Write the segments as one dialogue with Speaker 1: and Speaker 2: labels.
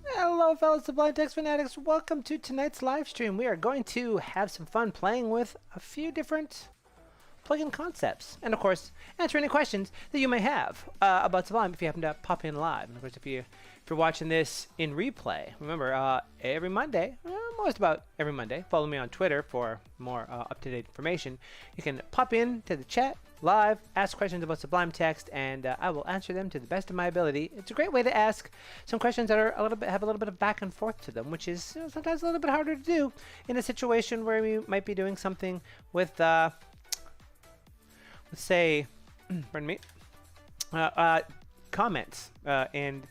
Speaker 1: Hello fellow Sublime Text fanatics, welcome to tonight's live stream. We are going to have some fun playing with a few different plugin concepts, and of course answer any questions that you may have about Sublime if you happen to pop in live. And of course if you're watching this in replay, remember every Monday, most about every Monday, follow me on Twitter for more up-to-date information. You can pop in to the chat live, ask questions about Sublime Text, and I will answer them to the best of my ability. It's a great way to ask some questions that are have a little bit of back and forth to them, which is sometimes a little bit harder to do in a situation where we might be doing something with let's say pardon me, comments and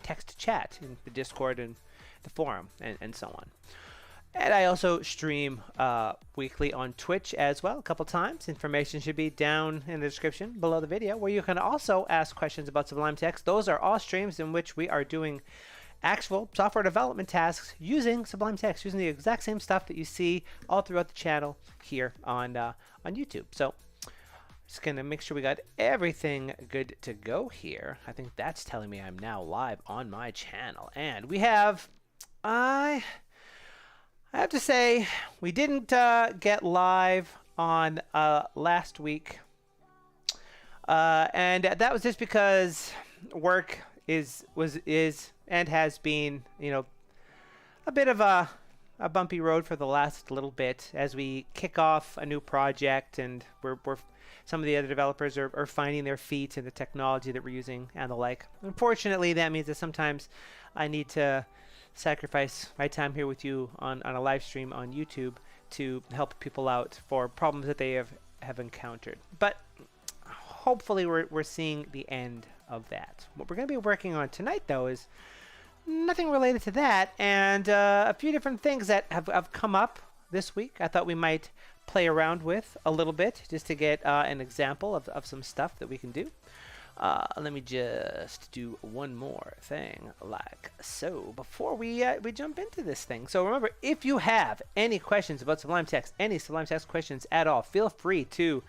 Speaker 1: text chat in the Discord and the forum and so on. And I also stream weekly on Twitch as well, a couple times. Information should be down in the description below the video, where you can also ask questions about Sublime Text. Those are all streams in which we are doing actual software development tasks using Sublime Text, using the exact same stuff that you see all throughout the channel here on YouTube. So just gonna make sure we got everything good to go here. I think that's telling me I'm now live on my channel, and we have I have to say, we didn't get live on last week, and that was just because work is and has been, you know, a bit of a bumpy road for the last little bit as we kick off a new project, and we're some of the other developers are finding their feet in the technology that we're using and the like. Unfortunately, that means that sometimes I need to sacrifice my time here with you on a live stream on YouTube to help people out for problems that they have encountered. But hopefully we're seeing the end of that. What we're going to be working on tonight, though, is nothing related to that, and a few different things that have come up this week I thought we might play around with a little bit, just to get an example of some stuff that we can do. Let me just do one more thing like so before we jump into this thing. So remember, if you have any questions about Sublime Text, any Sublime Text questions at all, feel free to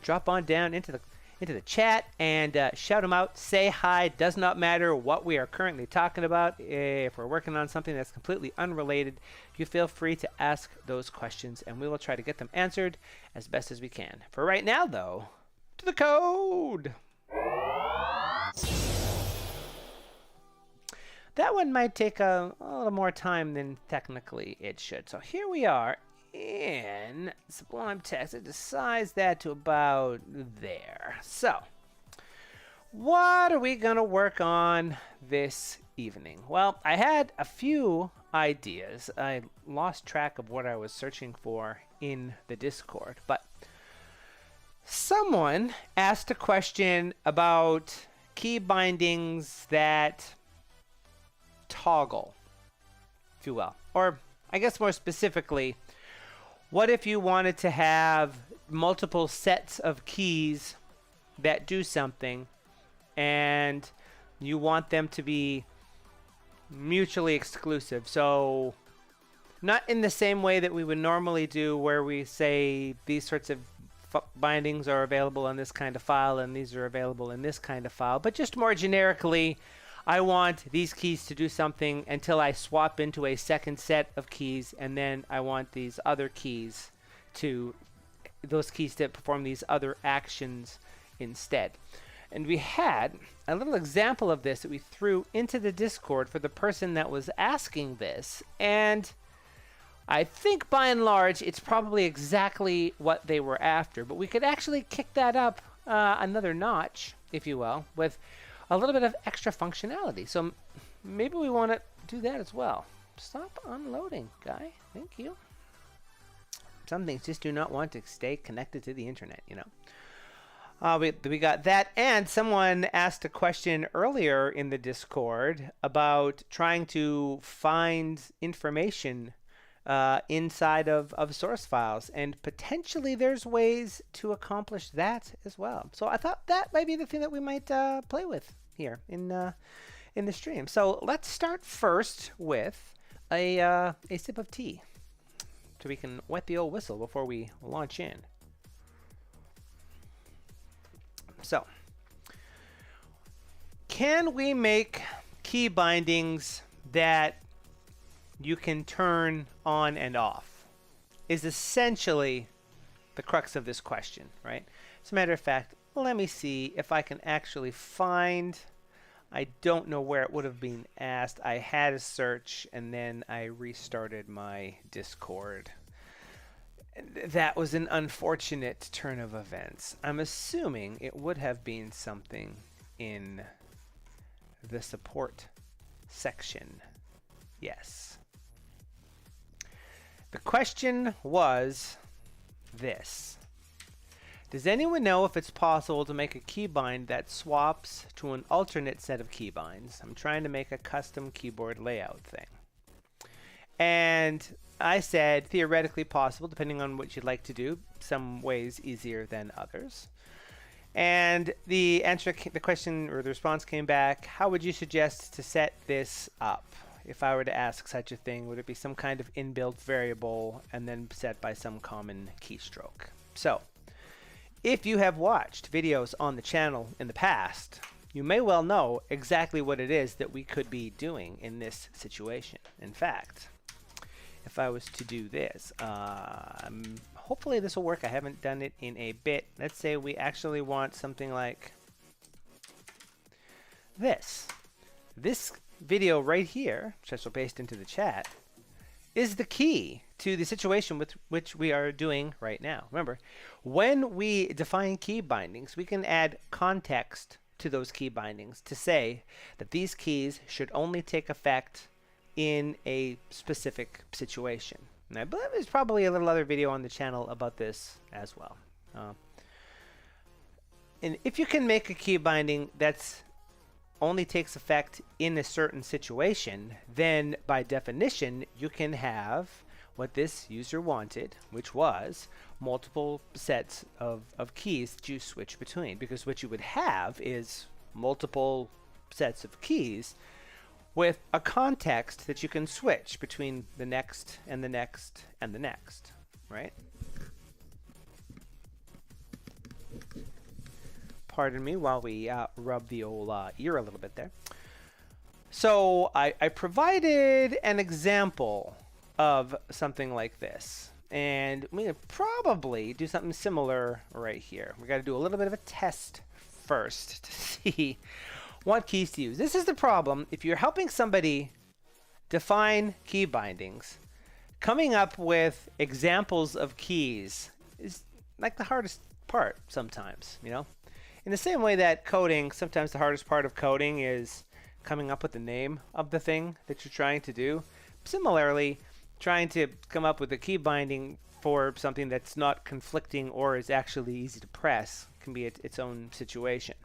Speaker 1: drop on down into the chat and shout them out. Say hi. Does not matter what we are currently talking about. If we're working on something that's completely unrelated, you feel free to ask those questions, and we will try to get them answered as best as we can. For right now, though, to the code. That one might take a little more time than technically it should. So here we are in Sublime Text. It decides that to about there. So what are we gonna work on this evening? Well, I had a few ideas. I lost track of what I was searching for in the Discord. But someone asked a question about key bindings that toggle, if you will. Or I guess more specifically, what if you wanted to have multiple sets of keys that do something and you want them to be mutually exclusive? So not in the same way that we would normally do, where we say these sorts of bindings are available in this kind of file and these are available in this kind of file, but just more generically, I want these keys to do something until I swap into a second set of keys, and then I want these other keys to perform these other actions instead. And we had a little example of this that we threw into the Discord for the person that was asking this, and I think by and large it's probably exactly what they were after, but we could actually kick that up another notch, if you will, with a little bit of extra functionality. So maybe we want to do that as well. Stop unloading, guy. Thank you. Some things just do not want to stay connected to the internet, you know. We got that, and someone asked a question earlier in the Discord about trying to find information inside of source files, and potentially there's ways to accomplish that as well. So I thought that might be the thing that we might play with here in the stream. So let's start first with a sip of tea, so we can wet the old whistle before we launch in. So, can we make key bindings that you can turn on and off? Is essentially the crux of this question, right? As a matter of fact, let me see if I can actually find, I don't know where it would have been asked. I had a search and then I restarted my Discord. That was an unfortunate turn of events. I'm assuming it would have been something in the support section. Yes. The question was this: does anyone know if it's possible to make a keybind that swaps to an alternate set of keybinds? I'm trying to make a custom keyboard layout thing. And I said theoretically possible, depending on what you'd like to do. Some ways easier than others. And the question or the response came back: how would you suggest to set this up? If I were to ask such a thing, would it be some kind of inbuilt variable and then set by some common keystroke? So, if you have watched videos on the channel in the past, you may well know exactly what it is that we could be doing in this situation. In fact, if I was to do this, hopefully this will work. I haven't done it in a bit. Let's say we actually want something like this. This video right here, which I shall paste into the chat, is the key to the situation with which we are doing right now. Remember, when we define key bindings, we can add context to those key bindings to say that these keys should only take effect in a specific situation. And I believe there's probably a little other video on the channel about this as well. And if you can make a key binding that's only takes effect in a certain situation, then by definition you can have what this user wanted, which was multiple sets of keys that you switch between. Because what you would have is multiple sets of keys with a context that you can switch between the next and the next and the next, right? Pardon me while we rub the old ear a little bit there. So I provided an example of something like this, and we could probably do something similar right here. We got to do a little bit of a test first to see what keys to use. This is the problem if you're helping somebody define key bindings. Coming up with examples of keys is like the hardest part sometimes, you know? In the same way that coding, sometimes the hardest part of coding is coming up with the name of the thing that you're trying to do. Similarly, trying to come up with a key binding for something that's not conflicting or is actually easy to press can be its own situation.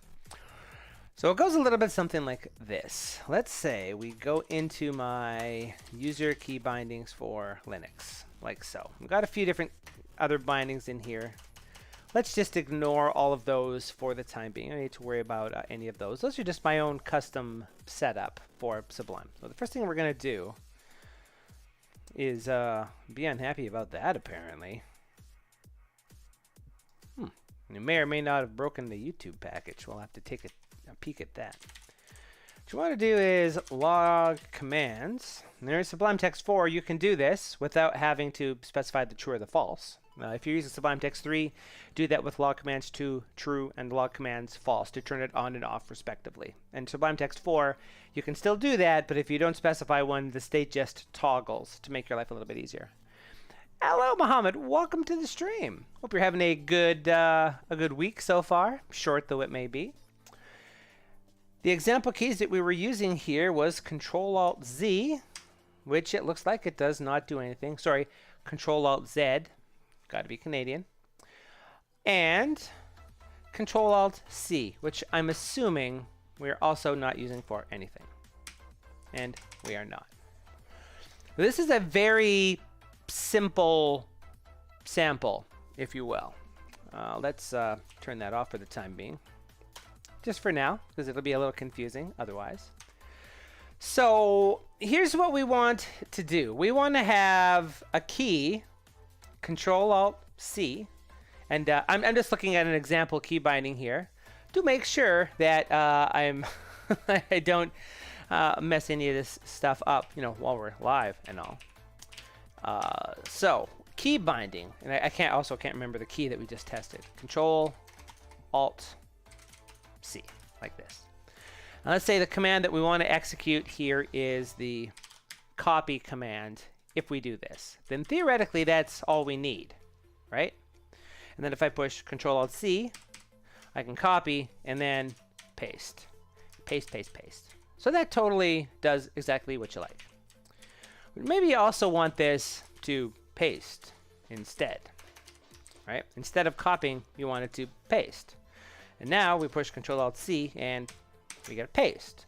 Speaker 1: So it goes a little bit something like this. Let's say we go into my user key bindings for Linux, like so. We've got a few different other bindings in here. Let's just ignore all of those for the time being. I don't need to worry about any of those. Those are just my own custom setup for Sublime. So the first thing we're going to do is be unhappy about that, apparently. You may or may not have broken the YouTube package. We'll have to take a peek at that. What you want to do is log commands. And there's Sublime Text 4. You can do this without having to specify the true or the false. If you're using Sublime Text 3, do that with log commands 2 true and log commands false to turn it on and off respectively. And Sublime Text 4, you can still do that, but if you don't specify one, the state just toggles to make your life a little bit easier. Hello, Mohammed. Welcome to the stream. Hope you're having a good week so far, short though it may be. The example keys that we were using here was Control-Alt-Z, which it looks like it does not do anything. Sorry, Control-Alt-Z. Got to be Canadian. And Control-Alt-C, which I'm assuming we're also not using for anything. And we are not. This is a very simple sample, if you will. Let's turn that off for the time being. Just for now, because it'll be a little confusing otherwise. So here's what we want to do. We want to have a key, Control-Alt-C, and I'm just looking at an example key binding here to make sure that I don't mess any of this stuff up, while we're live and all. So key binding, and I can't remember the key that we just tested. Control-Alt-C, like this. Now let's say the command that we want to execute here is the copy command. If we do this, then theoretically that's all we need, right? And then if I push Control-Alt-C, I can copy and then paste. Paste, paste, paste. So that totally does exactly what you like. Maybe you also want this to paste instead, right? Instead of copying, you want it to paste. And now we push Control-Alt-C and we get a paste.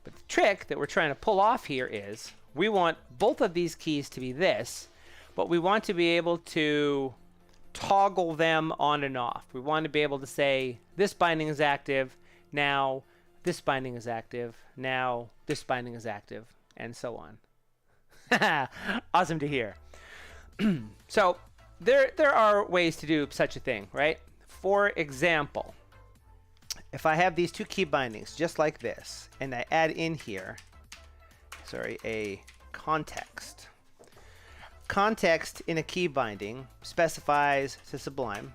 Speaker 1: But the trick that we're trying to pull off here is we want both of these keys to be this, but we want to be able to toggle them on and off. We want to be able to say this binding is active, now this binding is active, now this binding is active, and so on. Awesome to hear. So there are ways to do such a thing, right? For example, if I have these two key bindings just like this, and I add in here, a context. Context in a key binding specifies to Sublime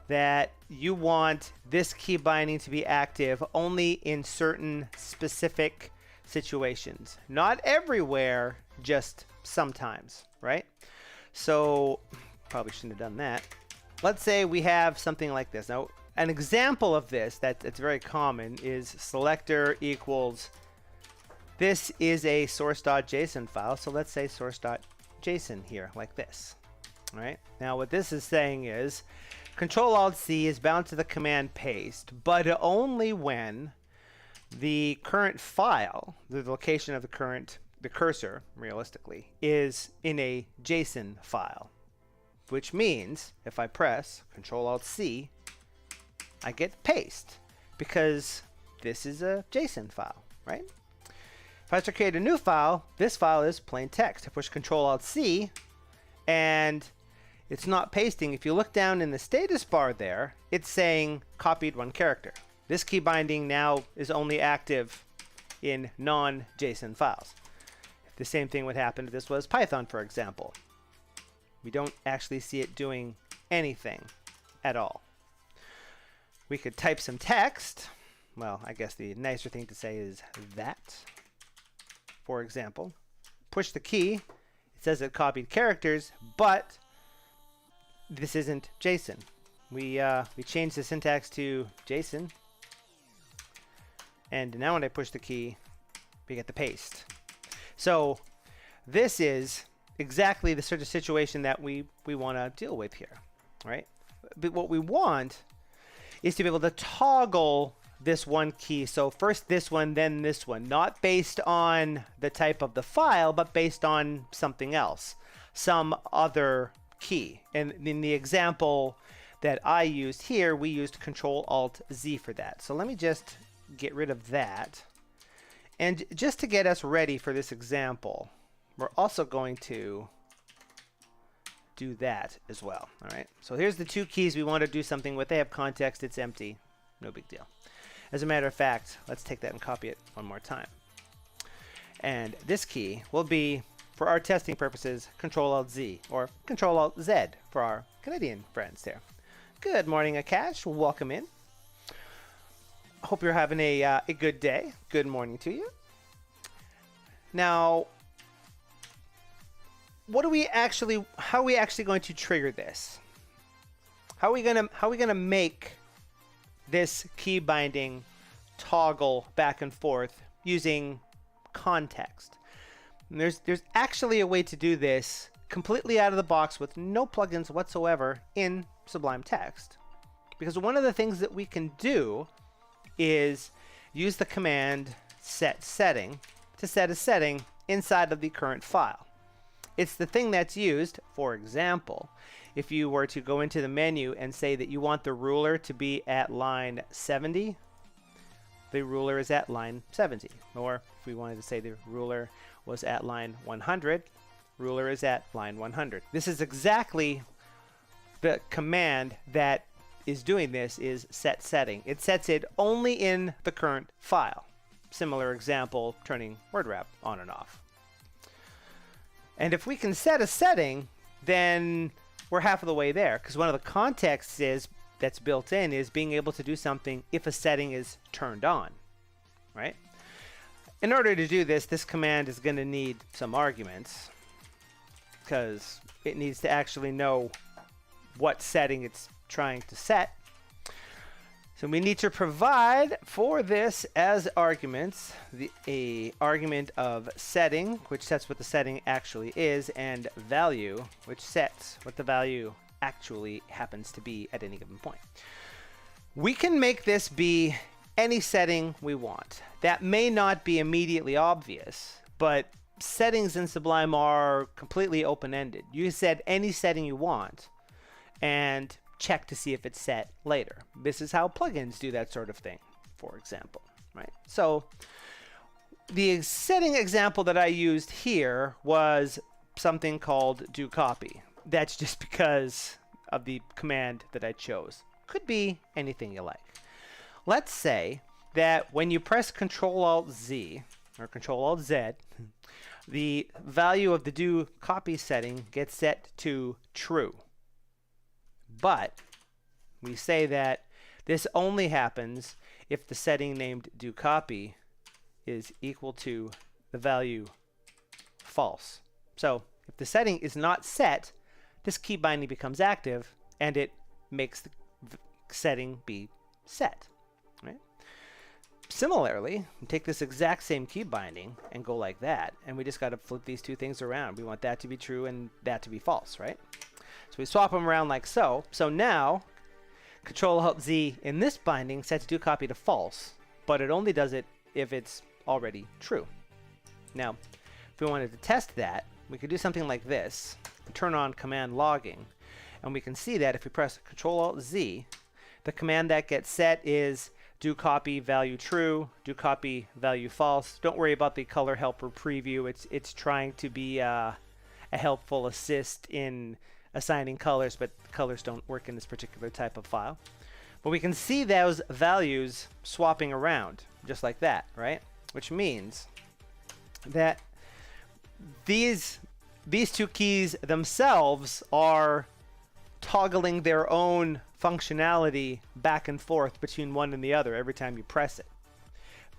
Speaker 1: that you want this key binding to be active only in certain specific situations. Not everywhere, just sometimes, right? So probably shouldn't have done that. Let's say we have something like this. Now, an example of this that's very common is selector equals, this is a source.json file, so let's say source.json here, like this. All right. Now what this is saying is Control-Alt-C is bound to the command paste, but only when the current file, the location of the cursor, realistically, is in a JSON file. Which means if I press Control-Alt-C, I get paste because this is a JSON file, right? If I start to create a new file, this file is plain text. I push Control-Alt-C and it's not pasting. If you look down in the status bar there, it's saying copied one character. This key binding now is only active in non-JSON files. If the same thing would happen if this was Python, for example. We don't actually see it doing anything at all. We could type some text. Well, I guess the nicer thing to say is that. For example, push the key. It says it copied characters, but this isn't JSON. We changed the syntax to JSON. And now when I push the key, we get the paste. So this is exactly the sort of situation that we want to deal with here, right? But what we want is to be able to toggle this one key. So first this one, then this one, not based on the type of the file, but based on something else, some other key. And in the example that I used here, we used Control-Alt-Z for that. So let me just get rid of that. And just to get us ready for this example, we're also going to do that as well. All right. So here's the two keys we want to do something with. They have context. It's empty. No big deal. As a matter of fact, let's take that and copy it one more time. And this key will be, for our testing purposes, Control-Alt-Z or Control-Alt-Z for our Canadian friends there. Good morning, Akash. Welcome in. Hope you're having a good day. Good morning to you. Now, how are we actually going to trigger this? How are we gonna make this key binding toggle back and forth using context? And there's actually a way to do this completely out of the box with no plugins whatsoever in Sublime Text. Because one of the things that we can do is use the command setSetting to set a setting inside of the current file. It's the thing that's used, for example, if you were to go into the menu and say that you want the ruler to be at line 70, the ruler is at line 70. Or if we wanted to say the ruler was at line 100, ruler is at line 100. This is exactly the command that is doing this, is setSetting. It sets it only in the current file. Similar example, turning word wrap on and off. And if we can set a setting, then we're half of the way there, because one of the contexts that's built in is being able to do something if a setting is turned on, right? In order to do this, this command is going to need some arguments, because it needs to actually know what setting it's trying to set. So we need to provide for this as arguments a argument of setting, which sets what the setting actually is, and value, which sets what the value actually happens to be at any given point. We can make this be any setting we want. That may not be immediately obvious, but settings in Sublime are completely open-ended. You set any setting you want and check to see if it's set later. This is how plugins do that sort of thing, for example, right? So the setting example that I used here was something called doCopy. That's just because of the command that I chose. Could be anything you like. Let's say that when you press Control-Alt-Z or Control-Alt-Z, the value of the doCopy setting gets set to true. But we say that this only happens if the setting named doCopy is equal to the value false. So if the setting is not set, this key binding becomes active and it makes the setting be set, right? Similarly, we take this exact same key binding and go like that, and we just got to flip these two things around. We want that to be true and that to be false, right? So we swap them around like so. So now, Control-Alt-Z in this binding sets doCopy to false, but it only does it if it's already true. Now, if we wanted to test that, we could do something like this. Turn on command logging, and we can see that if we press Control-Alt-Z, the command that gets set is doCopy value true, doCopy value false. Don't worry about the color helper preview. It's trying to be a helpful assist in assigning colors, but colors don't work in this particular type of file. But we can see those values swapping around just like that, right? Which means that these two keys themselves are toggling their own functionality back and forth between one and the other every time you press it,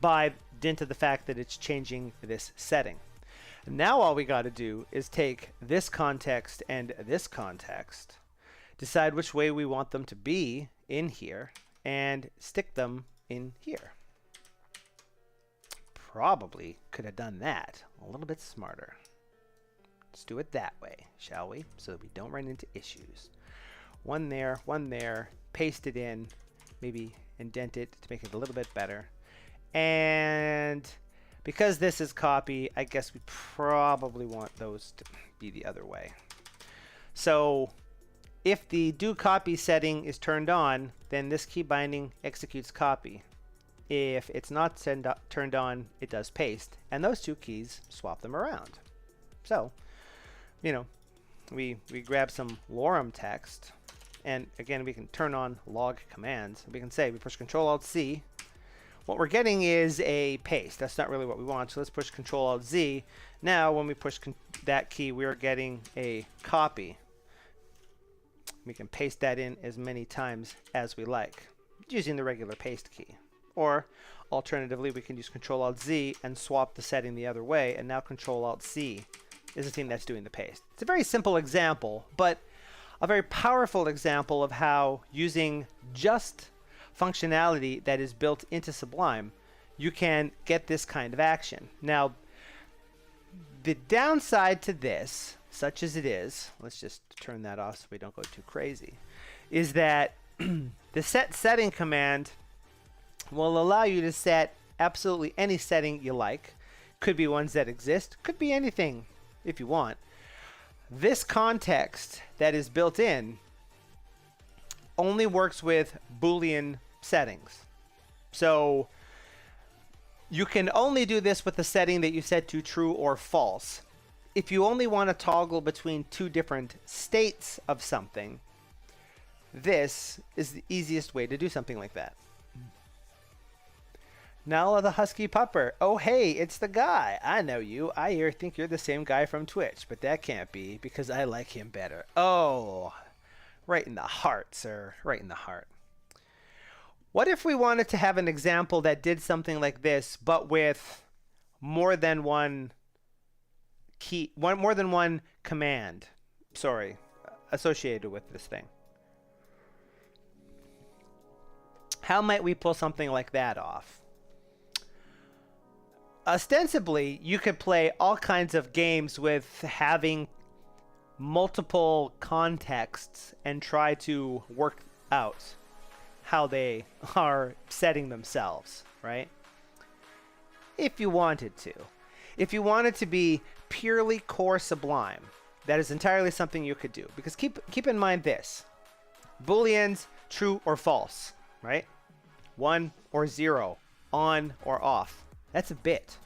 Speaker 1: by dint of the fact that it's changing this setting. Now all we got to do is take this context and this context, decide which way we want them to be in here, and stick them in here. Probably could have done that a little bit smarter. Let's do it that way, shall we? So that we don't run into issues. One there, paste it in, maybe indent it to make it a little bit better. And because this is copy, I guess we probably want those to be the other way. So if the do copy setting is turned on, then this key binding executes copy. If it's not turned on, it does paste. And those two keys swap them around. So, you know, we grab some lorem text. And again, we can turn on log commands. We can say we push Control-Alt-C. What we're getting is a paste. That's not really what we want. So let's push Control-Alt-Z. Now, when we push that key, we are getting a copy. We can paste that in as many times as we like using the regular paste key. Or alternatively, we can use Control-Alt-Z and swap the setting the other way. And now Control-Alt-C is the thing that's doing the paste. It's a very simple example, but a very powerful example of how using just functionality that is built into Sublime, you can get this kind of action. Now, the downside to this, such as it is, let's just turn that off so we don't go too crazy, is that the set setting command will allow you to set absolutely any setting you like. Could be ones that exist, could be anything if you want. This context that is built in only works with Boolean settings. So you can only do this with the setting that you set to true or false. If you only want to toggle between two different states of something, this is the easiest way to do something like that. Nala the Husky Pupper. Oh, hey, it's the guy. I know you. I think you're the same guy from Twitch, but that can't be because I like him better. Oh, right in the heart, sir. Right in the heart. What if we wanted to have an example that did something like this, but with more than one key, more than one command, associated with this thing? How might we pull something like that off? Ostensibly, you could play all kinds of games with having multiple contexts and try to work out how they are setting themselves, right? If you wanted to. If you wanted to be purely core Sublime, that is entirely something you could do. Because keep in mind this. Booleans, true or false, right? 1 or 0, on or off. That's a bit.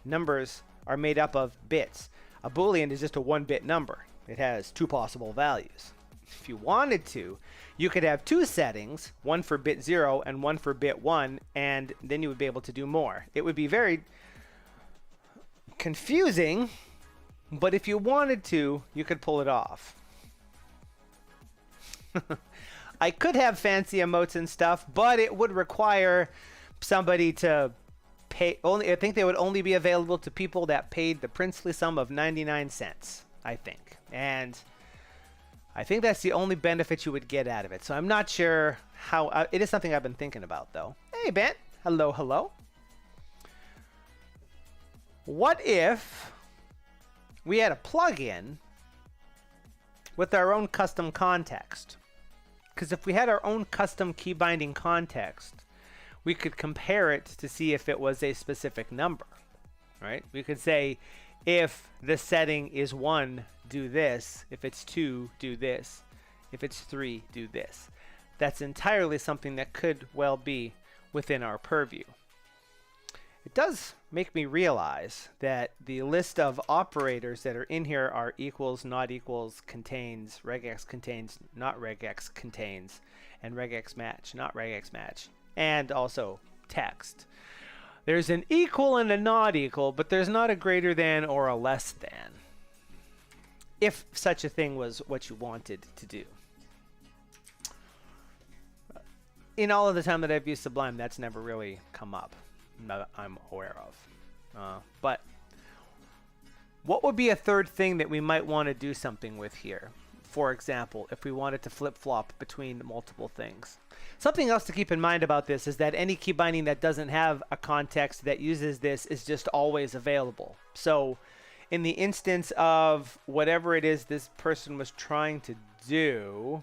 Speaker 1: Numbers are made up of bits. A Boolean is just a 1-bit number. It has 2 possible values. If you wanted to, you could have 2 settings, one for bit 0 and one for bit 1, and then you would be able to do more. It would be very confusing, but if you wanted to, you could pull it off. I could have fancy emotes and stuff, but it would require somebody to pay. I think they would only be available to people that paid the princely sum of 99 cents, I think. And I think that's the only benefit you would get out of it. So I'm not sure how. It is something I've been thinking about, though. Hey, Ben. Hello, hello. What if we had a plugin with our own custom context? Because if we had our own custom key binding context, we could compare it to see if it was a specific number, right? We could say, if the setting is 1, do this. If it's 2, do this. If it's 3, do this. That's entirely something that could well be within our purview. It does make me realize that the list of operators that are in here are equals, not equals, contains, regex contains, not regex contains, and regex match, not regex match, and also text. There's an equal and a not equal, but there's not a greater than or a less than, if such a thing was what you wanted to do. In all of the time that I've used Sublime, that's never really come up that I'm aware of. But what would be a third thing that we might want to do something with here? For example, if we wanted to flip-flop between multiple things. Something else to keep in mind about this is that any key binding that doesn't have a context that uses this is just always available. So in the instance of whatever it is this person was trying to do,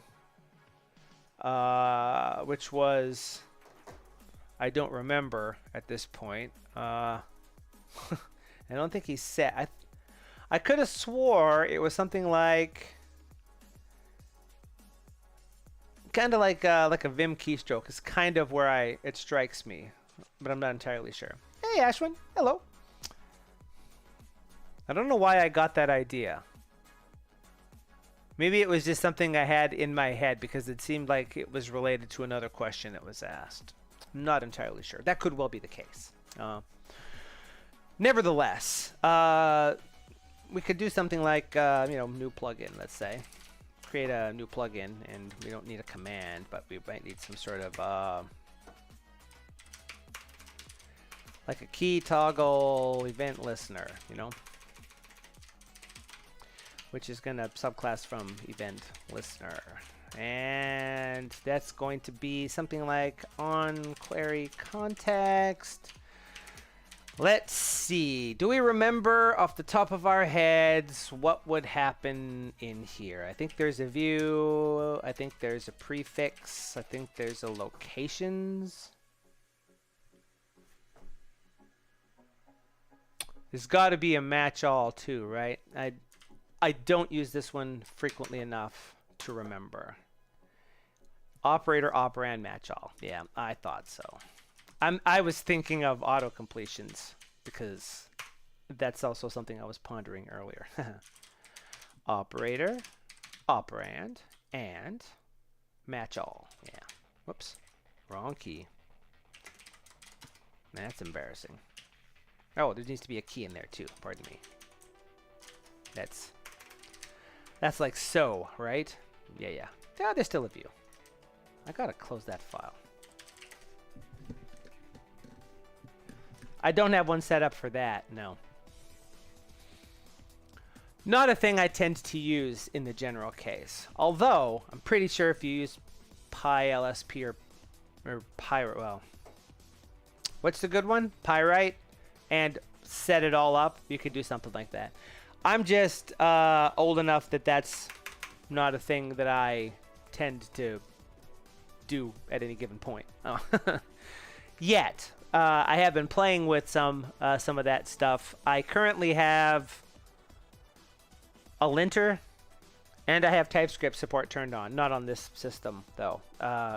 Speaker 1: which was, I don't remember at this point. I don't think he said. I could have swore it was something like, kind of like a Vim keystroke is kind of where it strikes me, but I'm not entirely sure. Hey, Ashwin, hello. I don't know why I got that idea. Maybe it was just something I had in my head because it seemed like it was related to another question that was asked. I'm not entirely sure. That could well be the case. Nevertheless, we could do something like, new plugin, let's say. Create a new plugin, and we don't need a command, but we might need some sort of, like a key toggle event listener, which is going to subclass from event listener. And that's going to be something like on query context. Let's see. Do we remember off the top of our heads what would happen in here? I think there's a view. I think there's a prefix. I think there's a locations. There's got to be a match all too, right? I don't use this one frequently enough to remember. Operator, operand, match all. Yeah, I thought so. I was thinking of auto completions because that's also something I was pondering earlier. Operator, operand, and match all. Yeah. Whoops. Wrong key. That's embarrassing. Oh, there needs to be a key in there too. Pardon me. That's like so, right? Yeah. Yeah, there's still a view. I gotta close that file. I don't have one set up for that, no. Not a thing I tend to use in the general case. Although, I'm pretty sure if you use PyLSP or Pyro, well, what's the good one? Pyrite, and set it all up, you could do something like that. I'm just old enough that that's not a thing that I tend to do at any given point. Oh. Yet. I have been playing with some of that stuff. I currently have a linter, and I have TypeScript support turned on. Not on this system, though.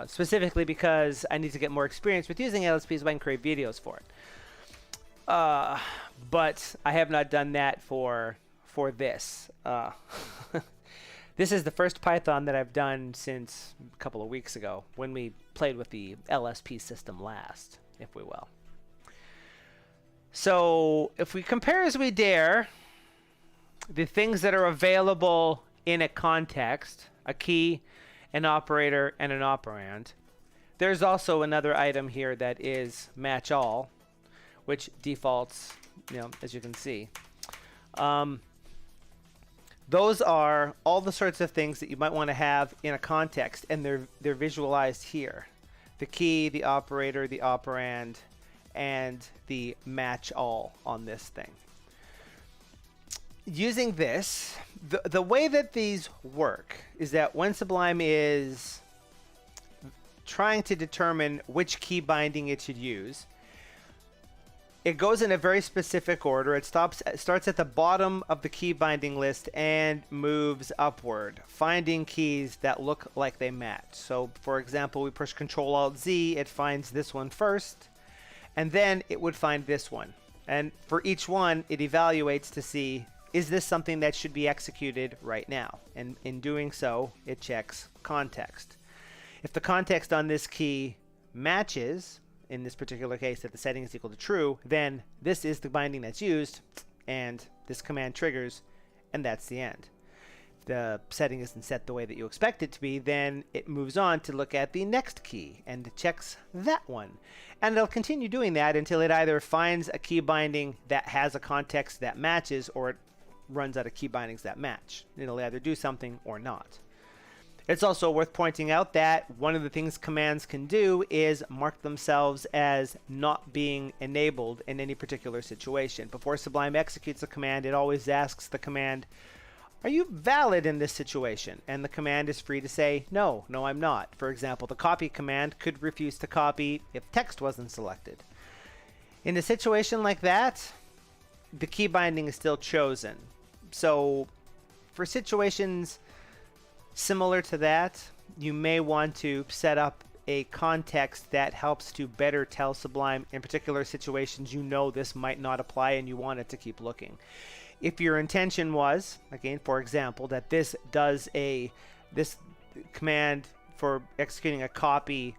Speaker 1: Specifically because I need to get more experience with using LSPs so I can create videos for it. But I have not done that for this. This is the first Python that I've done since a couple of weeks ago when we played with the LSP system last, if we will. So if we compare as we dare the things that are available in a context, a key, an operator, and an operand, there's also another item here that is match all, which defaults, as you can see. Those are all the sorts of things that you might want to have in a context, and they're visualized here. The key, the operator, the operand, and the match all on this thing. Using this, the way that these work is that when Sublime is trying to determine which key binding it should use, it goes in a very specific order. It starts at the bottom of the key binding list and moves upward, finding keys that look like they match. So, for example, we push Control-Alt-Z, it finds this one first, and then it would find this one. And for each one, it evaluates to see, is this something that should be executed right now? And in doing so, it checks context. If the context on this key matches, in this particular case, that the setting is equal to true, then this is the binding that's used, and this command triggers, and that's the end. If the setting isn't set the way that you expect it to be, then it moves on to look at the next key and checks that one. And it'll continue doing that until it either finds a key binding that has a context that matches, or it runs out of key bindings that match. It'll either do something or not. It's also worth pointing out that one of the things commands can do is mark themselves as not being enabled in any particular situation. Before Sublime executes a command, it always asks the command, are you valid in this situation? And the command is free to say, no, I'm not. For example, the copy command could refuse to copy if text wasn't selected. In a situation like that, the key binding is still chosen. So for situations similar to that, you may want to set up a context that helps to better tell Sublime in particular situations you know this might not apply and you want it to keep looking. If your intention was, again, for example, that this command for executing a copy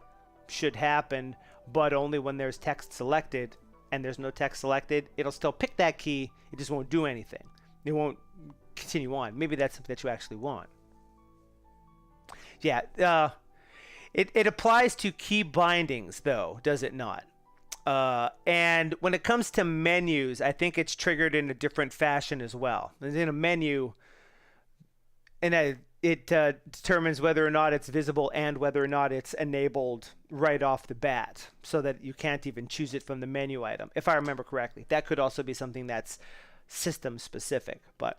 Speaker 1: should happen, but only when there's text selected and there's no text selected, it'll still pick that key. It just won't do anything. It won't continue on. Maybe that's something that you actually want. Yeah, it applies to key bindings, though, does it not? And when it comes to menus, I think it's triggered in a different fashion as well. In a menu, and it determines whether or not it's visible and whether or not it's enabled right off the bat, so that you can't even choose it from the menu item, if I remember correctly. That could also be something that's system specific, but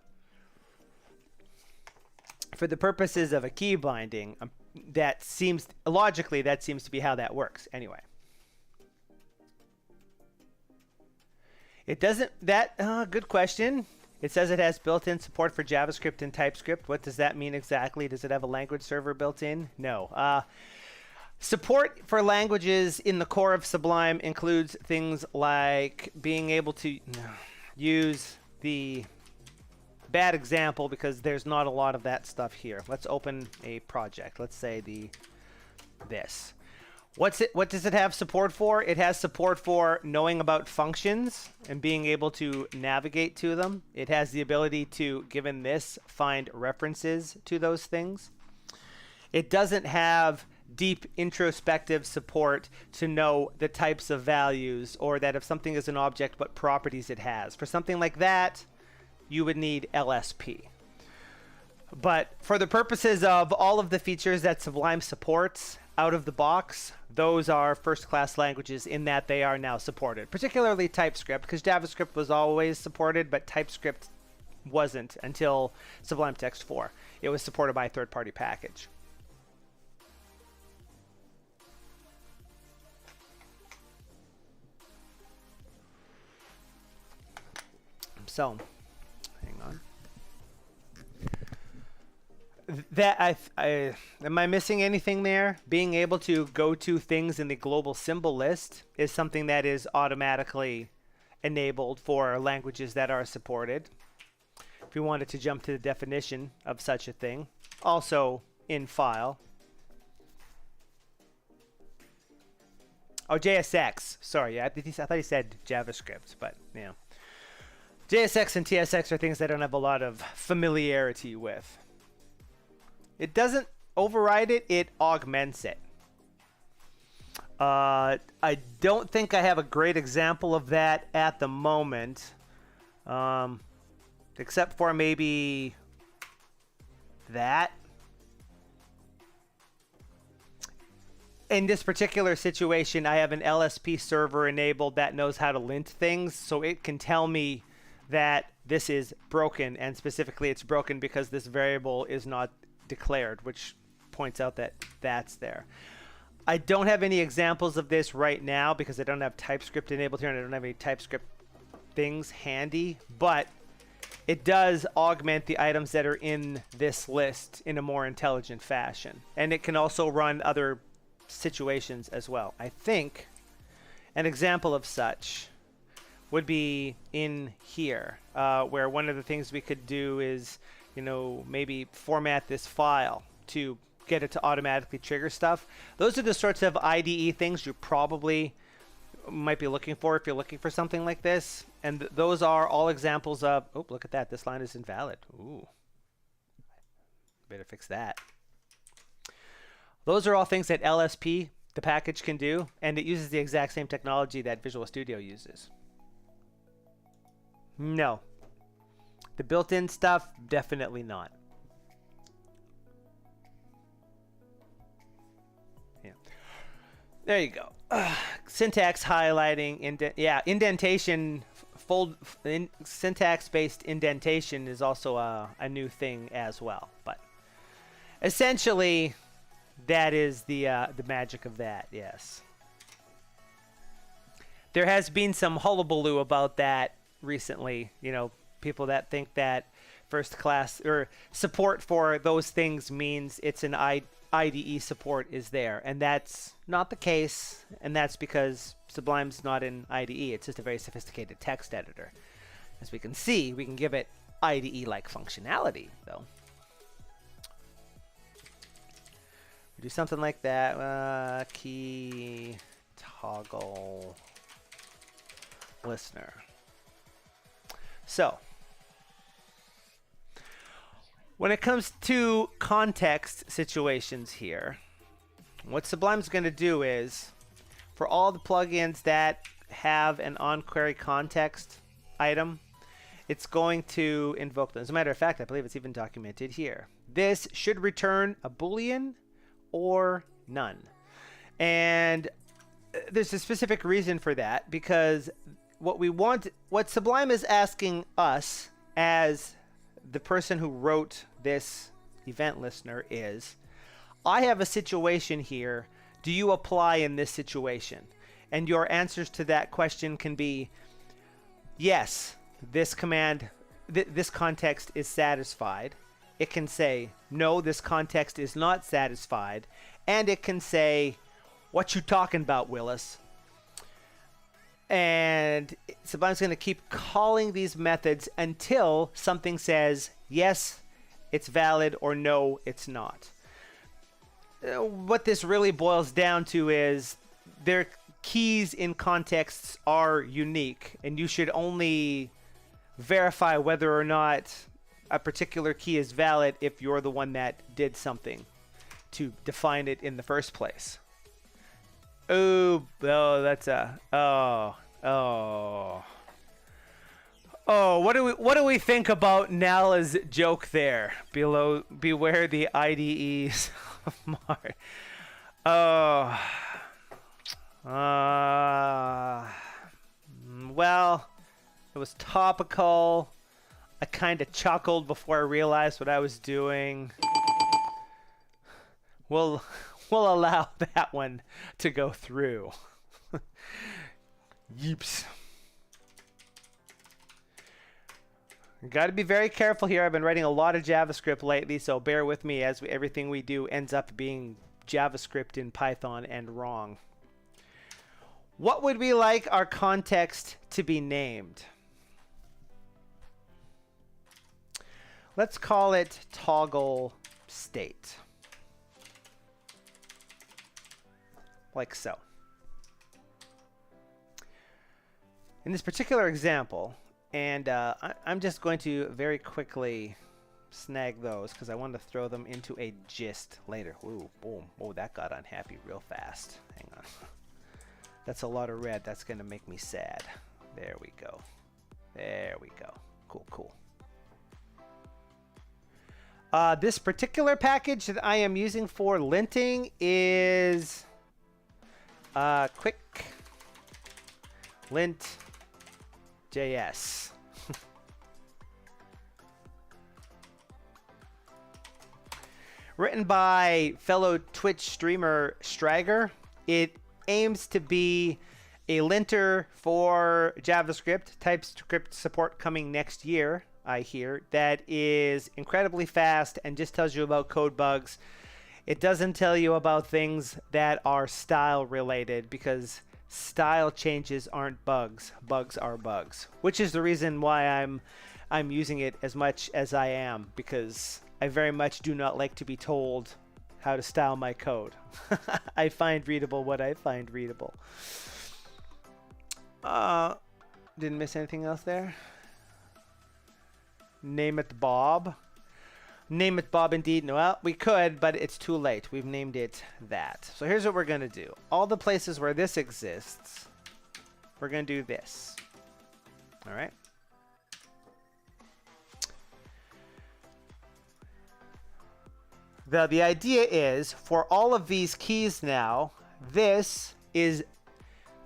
Speaker 1: for the purposes of a key binding, that seems to be how that works anyway. It doesn't, good question. It says it has built-in support for JavaScript and TypeScript. What does that mean exactly? Does it have a language server built in? No. Support for languages in the core of Sublime includes things like being able to use the bad example, because there's not a lot of that stuff here. Let's open a project. Let's say this. What does it have support for? It has support for knowing about functions and being able to navigate to them. It has the ability to, given this, find references to those things. It doesn't have deep introspective support to know the types of values, or that if something is an object, what properties it has. For something like that, you would need LSP. But for the purposes of all of the features that Sublime supports out of the box, those are first-class languages in that they are now supported, particularly TypeScript, because JavaScript was always supported, but TypeScript wasn't until Sublime Text 4. It was supported by a third-party package. So, hang on. Am I missing anything there? Being able to go to things in the global symbol list is something that is automatically enabled for languages that are supported. If you wanted to jump to the definition of such a thing, also in file. Oh, JSX. Sorry, I thought he said JavaScript, but yeah. JSX and TSX are things I don't have a lot of familiarity with. It doesn't override it, it augments it. I don't think I have a great example of that at the moment, except for maybe that. In this particular situation, I have an LSP server enabled that knows how to lint things, so it can tell me that this is broken, and specifically it's broken because this variable is not declared, which points out that that's there. I don't have any examples of this right now because I don't have TypeScript enabled here and I don't have any TypeScript things handy, but it does augment the items that are in this list in a more intelligent fashion. And it can also run other situations as well. I think an example of such would be in here, where one of the things we could do is, maybe format this file to get it to automatically trigger stuff. Those are the sorts of IDE things you probably might be looking for if you're looking for something like this. And those are all examples of, oh, look at that, this line is invalid. Ooh, better fix that. Those are all things that LSP, the package, can do, and it uses the exact same technology that Visual Studio uses. No. The built-in stuff, definitely not. There you go. Syntax highlighting, indentation, syntax-based indentation is also a new thing as well. But essentially, that is the magic of that. Yes. There has been some hullabaloo about that recently. You know, people that think that first class or support for those things means it's an IDE support is there, and that's not the case, and that's because Sublime's not an IDE. It's just a very sophisticated text editor. As we can see, we can give it IDE-like functionality, though. We do something like that. Key toggle listener. So, when it comes to context situations here, what Sublime's going to do is, for all the plugins that have an on-query context item, it's going to invoke them. As a matter of fact, I believe it's even documented here. This should return a Boolean or none. And there's a specific reason for that, because what Sublime is asking us as the person who wrote this event listener is, I have a situation here. Do you apply in this situation? And your answers to that question can be, yes, this command, this context is satisfied. It can say, no, this context is not satisfied. And it can say, what you talking about, Willis? And Sublime's going to keep calling these methods until something says, yes, it's valid, or no, it's not. What this really boils down to is their keys in contexts are unique, and you should only verify whether or not a particular key is valid if you're the one that did something to define it in the first place. That's a what do we think about Nala's joke there? Beware the IDEs of Mars. Well, it was topical. I kind of chuckled before I realized what I was doing. We'll allow that one to go through. Yeeps. Got to be very careful here. I've been writing a lot of JavaScript lately, so bear with me as everything we do ends up being JavaScript in Python and wrong. What would we like our context to be named? Let's call it toggle state. Like so. In this particular example, and I'm just going to very quickly snag those because I want to throw them into a gist later. Ooh, boom. Oh, that got unhappy real fast. Hang on. That's a lot of red. That's going to make me sad. There we go. There we go. Cool, cool. This particular package that I am using for linting is quick lint JS. Written by fellow Twitch streamer Strager. It aims to be a linter for JavaScript, TypeScript support coming next year, I hear, that is incredibly fast and just tells you about code bugs. It doesn't tell you about things that are style related, because style changes aren't bugs. Bugs are bugs, which is the reason why I'm using it as much as I am, because I very much do not like to be told how to style my code. I find readable what I find readable. Didn't miss anything else there. Name it Bob. Name it Bob indeed. Well, we could, but it's too late. We've named it that. So here's what we're going to do. All the places where this exists, we're going to do this. All right. The idea is, for all of these keys now, this is,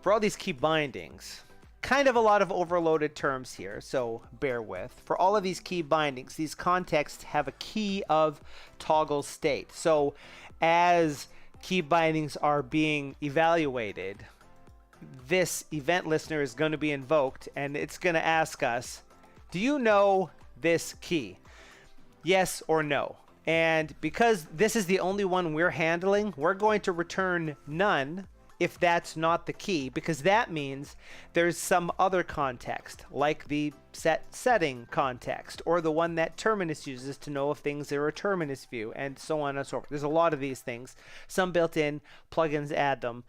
Speaker 1: for all these key bindings, kind of a lot of overloaded terms here, so bear with. For all of these key bindings, these contexts have a key of toggle state. So as key bindings are being evaluated, this event listener is going to be invoked, and it's going to ask us, do you know this key? Yes or no. And because this is the only one we're handling, we're going to return none if that's not the key, because that means there's some other context, like the setting context, or the one that Terminus uses to know if things are a Terminus view, and so on and so forth. There's a lot of these things, some built in, plugins add them.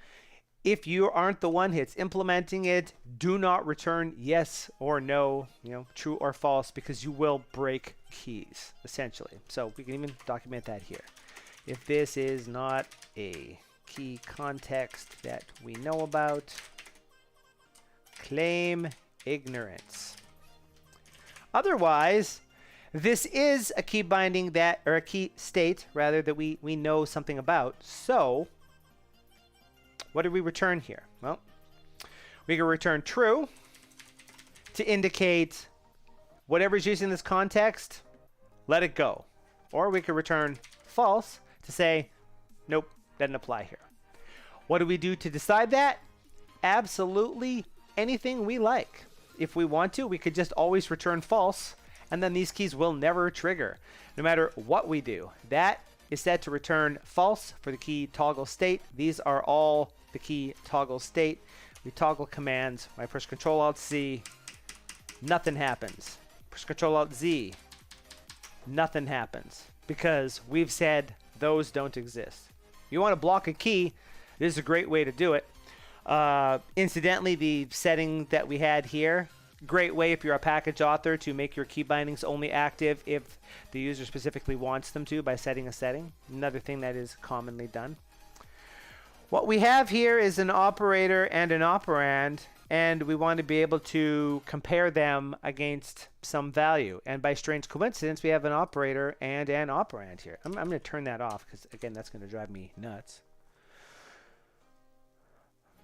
Speaker 1: If you aren't the one that's implementing it, do not return yes or no, true or false, because you will break keys, essentially. So we can even document that here. If this is not a key context that we know about, claim ignorance. Otherwise, this is a key binding that, or a key state rather, that we know something about. So what do we return here? Well, we can return true to indicate whatever's using this context, let it go. Or we could return false to say, nope, doesn't apply here. What do we do to decide that? Absolutely anything we like. If we want to, we could just always return false, and then these keys will never trigger, no matter what we do. That is set to return false for the key toggle state. These are all the key toggle state. We toggle commands. When I press Control-Alt-C, nothing happens. Press Control-Alt-Z, nothing happens, because we've said those don't exist. You want to block a key, this is a great way to do it. Incidentally, the setting that we had here, great way if you're a package author to make your key bindings only active if the user specifically wants them to by setting a setting. Another thing that is commonly done. What we have here is an operator and an operand, and we want to be able to compare them against some value. And by strange coincidence, we have an operator and an operand here. I'm going to turn that off because, again, that's going to drive me nuts.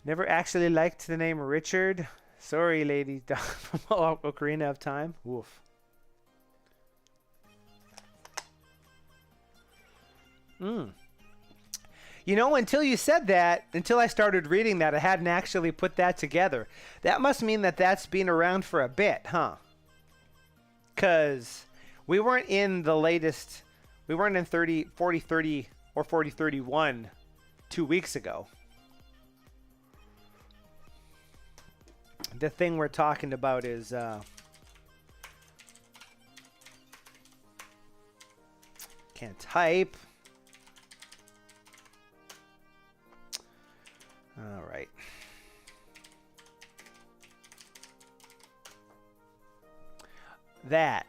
Speaker 1: Never actually liked the name Richard. Sorry, lady from Ocarina of Time. Woof. Until you said that, until I started reading that, I hadn't actually put that together. That must mean that that's been around for a bit, huh? Because we weren't in the latest, we weren't in 4030 or 4031 2 weeks ago. The thing we're talking about is can't type. All right. That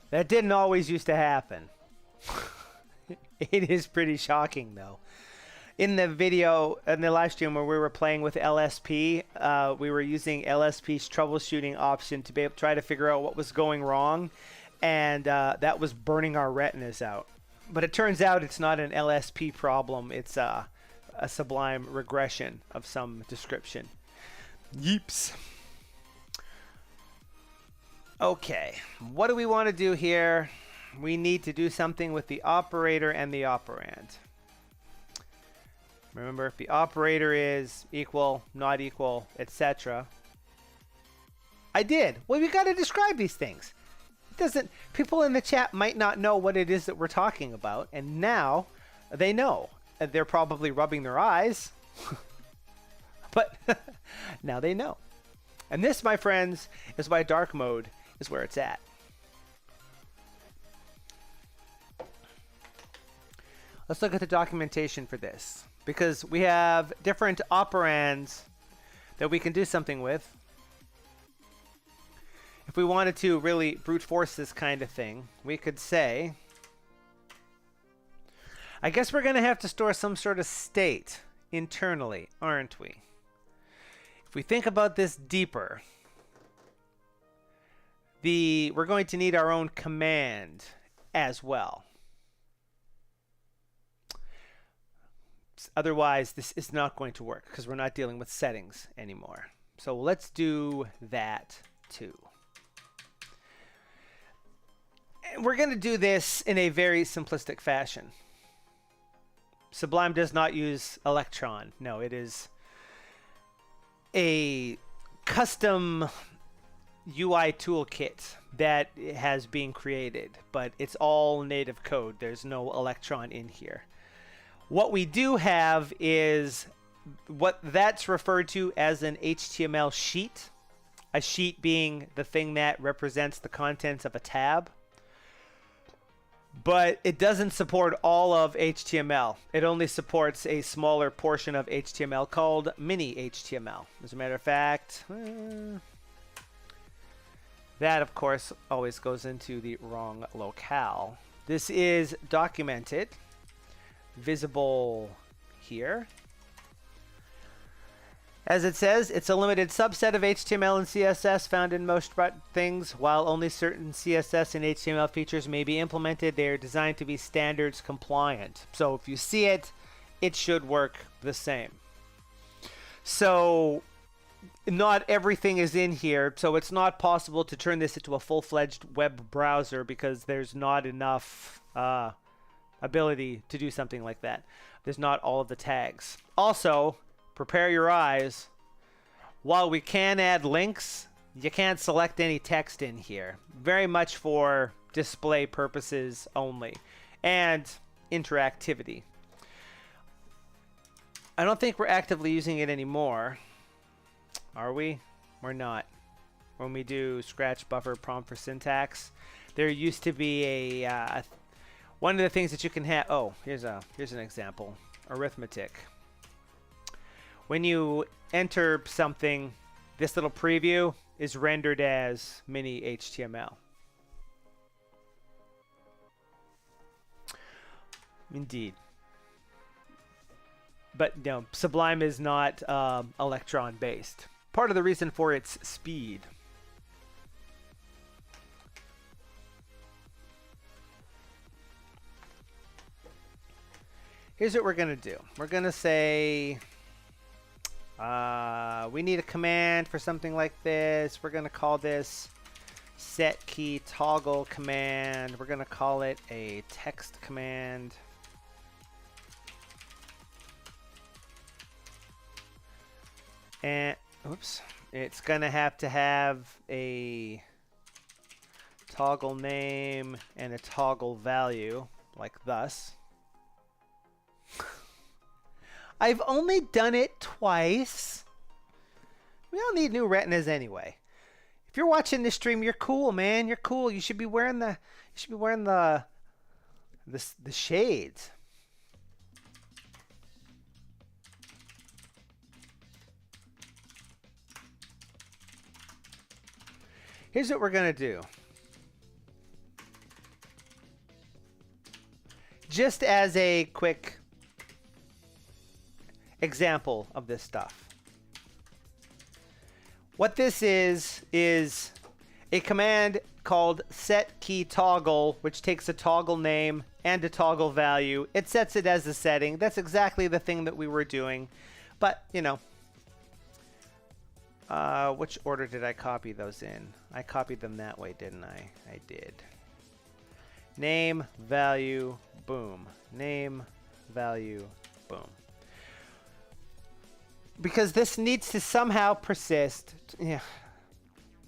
Speaker 1: didn't always used to happen. It is pretty shocking, though. In the video, in the live stream where we were playing with LSP, we were using LSP's troubleshooting option to be able to try to figure out what was going wrong, and that was burning our retinas out. But it turns out it's not an LSP problem. It's a Sublime regression of some description. Yeeps. Okay, what do we want to do here? We need to do something with the operator and the operand. Remember, if the operator is equal, not equal, etc. I did. Well, we got to describe these things. People in the chat might not know what it is that we're talking about, and now they know. They're probably rubbing their eyes, but now they know. And this, my friends, is why dark mode is where it's at. Let's look at the documentation for this, because we have different operands that we can do something with. If we wanted to really brute force this kind of thing, we could say, I guess we're going to have to store some sort of state internally, aren't we? If we think about this deeper, we're going to need our own command as well. Otherwise, this is not going to work because we're not dealing with settings anymore. So let's do that too. And we're going to do this in a very simplistic fashion. Sublime does not use Electron. No, it is a custom UI toolkit that has been created, but it's all native code. There's no Electron in here. What we do have is what that's referred to as an HTML sheet. A sheet being the thing that represents the contents of a tab. But it doesn't support all of HTML. It only supports a smaller portion of HTML called mini HTML. As a matter of fact, that of course always goes into the wrong locale. This is documented, visible here. As it says, it's a limited subset of HTML and CSS found in most things. While only certain CSS and HTML features may be implemented, they are designed to be standards compliant. So if you see it, it should work the same. So not everything is in here, so it's not possible to turn this into a full-fledged web browser because there's not enough ability to do something like that. There's not all of the tags. Also, prepare your eyes. While we can add links, you can't select any text in here. Very much for display purposes only and interactivity. I don't think we're actively using it anymore. Are we? We're not. When we do scratch buffer prompt for syntax, there used to be a one of the things that you can have. Oh, here's an example. Arithmetic. When you enter something, this little preview is rendered as mini HTML. Indeed. But no, Sublime is not Electron based. Part of the reason for its speed. Here's what we're going to do. We're going to say we need a command for something like this. We're going to call this set key toggle command. We're going to call it a text command. And oops, it's going to have a toggle name and a toggle value like thus. I've only done it twice. We don't need new retinas anyway. If you're watching this stream, you're cool, man. You're cool. You should be wearing the shades. Here's what we're gonna do. Just as a quick example of this stuff. What this is a command called set key toggle, which takes a toggle name and a toggle value. It sets it as a setting. That's exactly the thing that we were doing. But, you know, which order did I copy those in? I copied them that way, didn't I? I did. Name, value, boom. Name, value, boom. Because this needs to somehow persist. Yeah.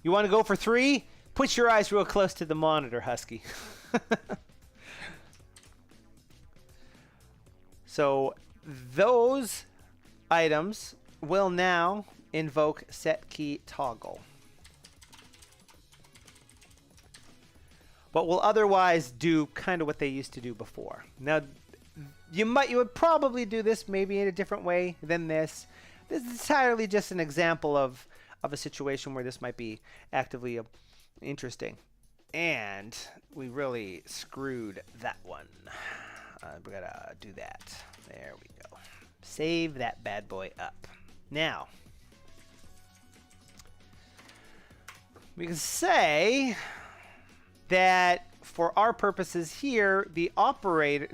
Speaker 1: You want to go for 3? Put your eyes real close to the monitor, Husky. So those items will now invoke set key toggle. But will otherwise do kind of what they used to do before. Now, you would probably do this maybe in a different way than this. This is entirely just an example of a situation where this might be actively interesting. And we really screwed that one. We gotta do that. There we go. Save that bad boy up. Now, we can say that for our purposes here, the operator,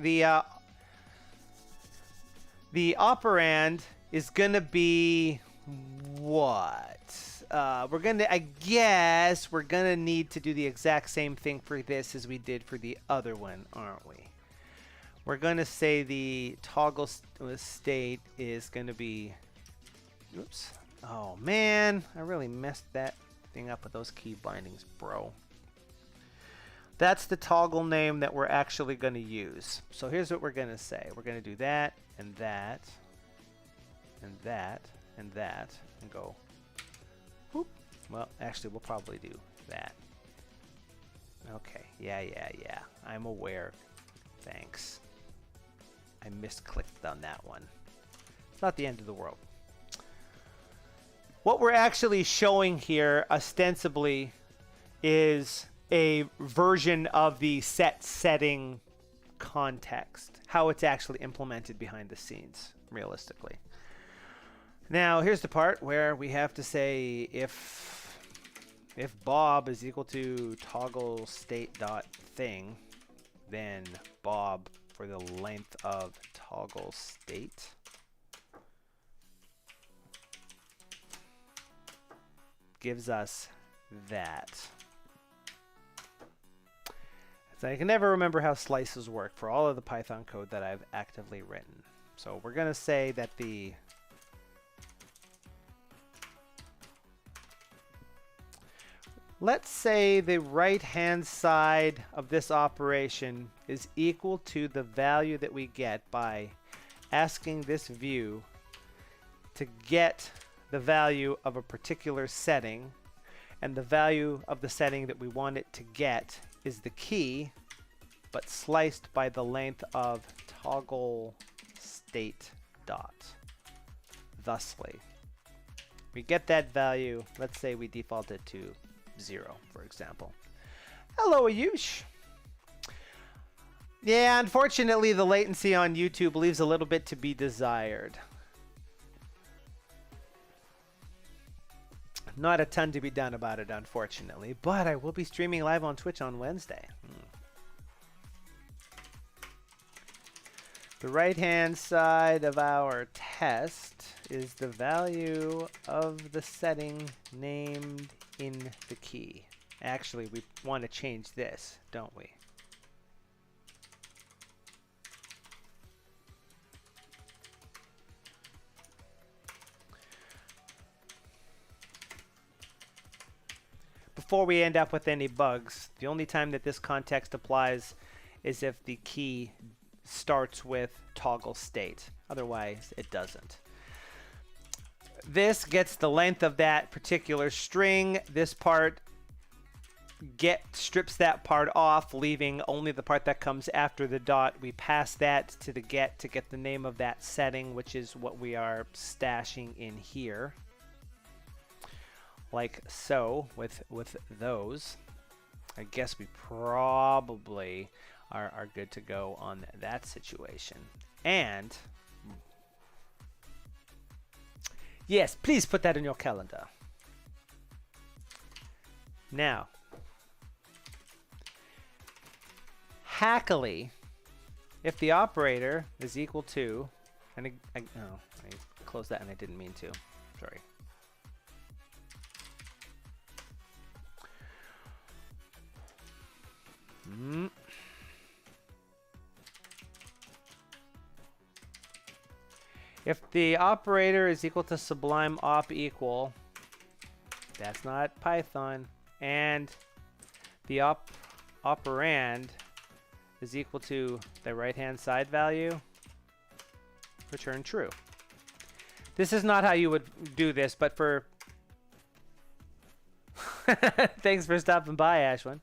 Speaker 1: The operand is going to be what? I guess we're going to need to do the exact same thing for this as we did for the other one, aren't we? We're going to say the toggle state is going to be, oops. Oh man, I really messed that thing up with those key bindings, bro. That's the toggle name that we're actually going to use. So here's what we're going to say. We're going to do that and that and that and that and go. Whoop. Well, actually, we'll probably do that. Okay. Yeah. I'm aware. Thanks. I misclicked on that one. It's not the end of the world. What we're actually showing here, ostensibly, is a version of the set setting context, how it's actually implemented behind the scenes, realistically. Now, here's the part where we have to say if Bob is equal to toggle state dot thing, then Bob for the length of toggle state gives us that. So I can never remember how slices work for all of the Python code that I've actively written. So we're going to say that let's say the right-hand side of this operation is equal to the value that we get by asking this view to get the value of a particular setting, and the value of the setting that we want it to get is the key, but sliced by the length of toggle state dot. Thusly, we get that value. Let's say we default it to 0, for example. Hello, Ayush. Yeah, unfortunately, the latency on YouTube leaves a little bit to be desired. Not a ton to be done about it, unfortunately, but I will be streaming live on Twitch on Wednesday. The right-hand side of our test is the value of the setting named in the key. Actually, we want to change this, don't we? Before we end up with any bugs, the only time that this context applies is if the key starts with toggle state. Otherwise, it doesn't. This gets the length of that particular string. This part strips that part off, leaving only the part that comes after the dot. We pass that to the get to get the name of that setting, which is what we are stashing in here. Like so, with those. I guess we probably are good to go on that situation. And yes, please put that in your calendar. Now, hackily, if the operator is equal to, and I closed that and I didn't mean to. Sorry. If the operator is equal to sublime op equal, that's not Python, and the operand is equal to the right-hand side value, return true. This is not how you would do this, but for thanks for stopping by, Ashwin.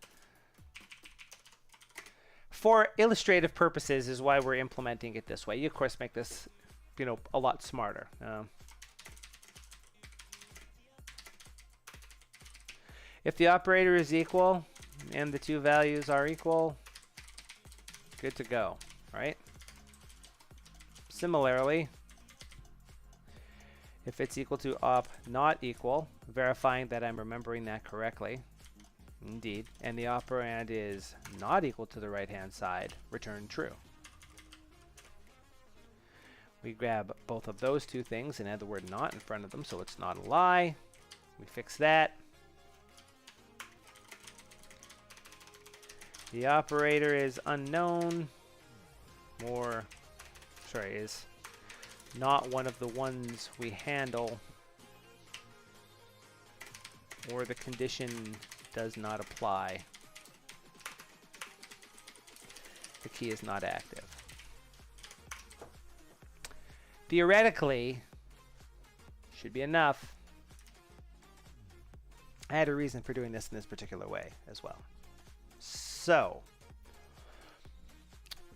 Speaker 1: For illustrative purposes is why we're implementing it this way. You, of course, make this, a lot smarter. If the operator is equal and the two values are equal, good to go, right? Similarly, if it's equal to op not equal, verifying that I'm remembering that correctly, indeed, and the operand is not equal to the right-hand side, return true. We grab both of those two things and add the word not in front of them so it's not a lie. We fix that. The operator is unknown, or, sorry, is not one of the ones we handle, or the condition does not apply. The key is not active. Theoretically, should be enough. I had a reason for doing this in this particular way as well. So,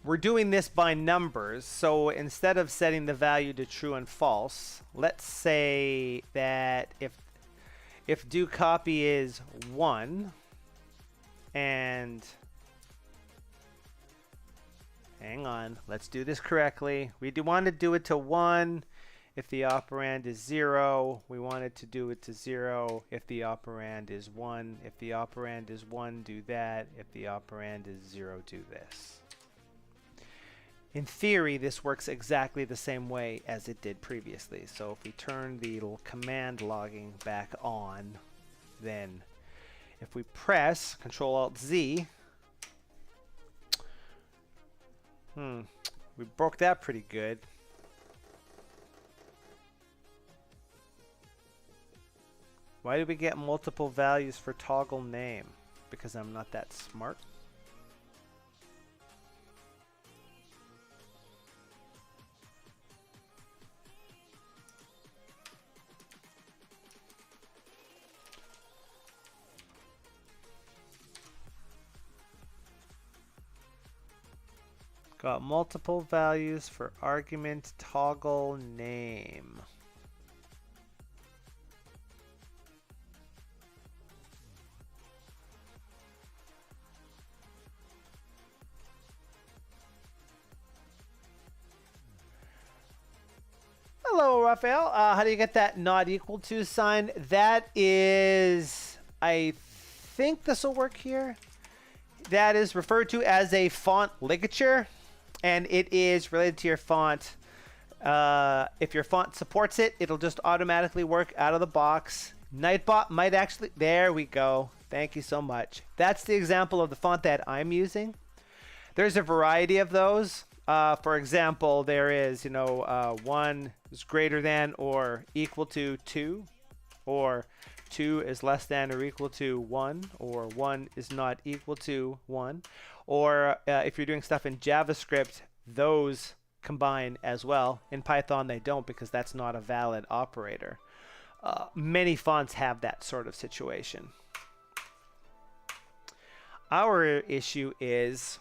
Speaker 1: we're doing this by numbers. So instead of setting the value to true and false, let's say that if do copy is 1 and hang on, let's do this correctly. We do want to do it to 1 if the operand is 0. We wanted to do it to 0 if the operand is 1. If the operand is 1, do that. If the operand is 0, do this. In theory, this works exactly the same way as it did previously. So if we turn the little command logging back on, then if we press Control-Alt-Z, we broke that pretty good. Why did we get multiple values for toggle name? Because I'm not that smart. Got multiple values for argument toggle name. Hello, Raphael. How do you get that not equal to sign? That is, I think this will work here. That is referred to as a font ligature, and it is related to your font. If your font supports it, it'll just automatically work out of the box. Nightbot might actually, there we go. Thank you so much. That's the example of the font that I'm using. There's a variety of those. For example, there is, 1 is greater than or equal to 2, or 2 is less than or equal to 1, or 1 is not equal to 1. Or if you're doing stuff in JavaScript, those combine as well. In Python, they don't because that's not a valid operator. Many fonts have that sort of situation. Our issue is,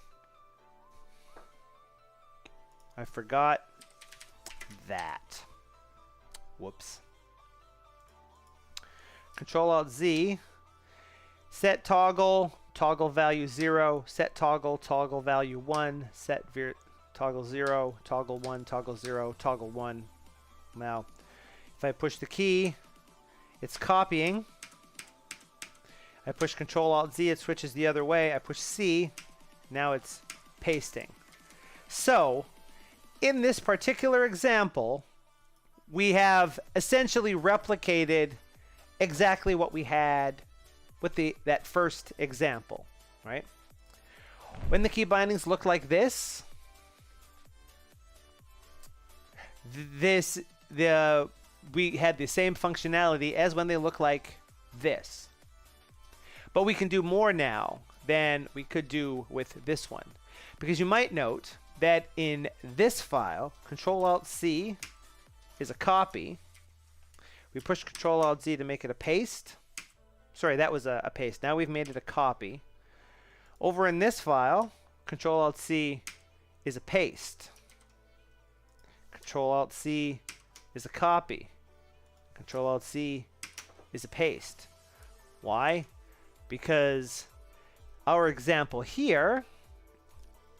Speaker 1: I forgot that. Whoops. Control-Alt-Z. Set toggle, toggle value 0. Set toggle, toggle value 1. Set toggle 0, toggle 1, toggle 0, toggle 1. Now, if I push the key, it's copying. I push Control-Alt-Z, it switches the other way. I push C, now it's pasting. So, in this particular example, we have essentially replicated exactly what we had with that first example, right? When the key bindings look like this, we had the same functionality as when they look like this. But we can do more now than we could do with this one. Because you might note that in this file, Control-Alt-C is a copy. We push Control-Alt-Z to make it a paste. Sorry, that was a paste. Now we've made it a copy. Over in this file, Control-Alt-C is a paste. Control-Alt-C is a copy. Control-Alt-C is a paste. Why? Because our example here,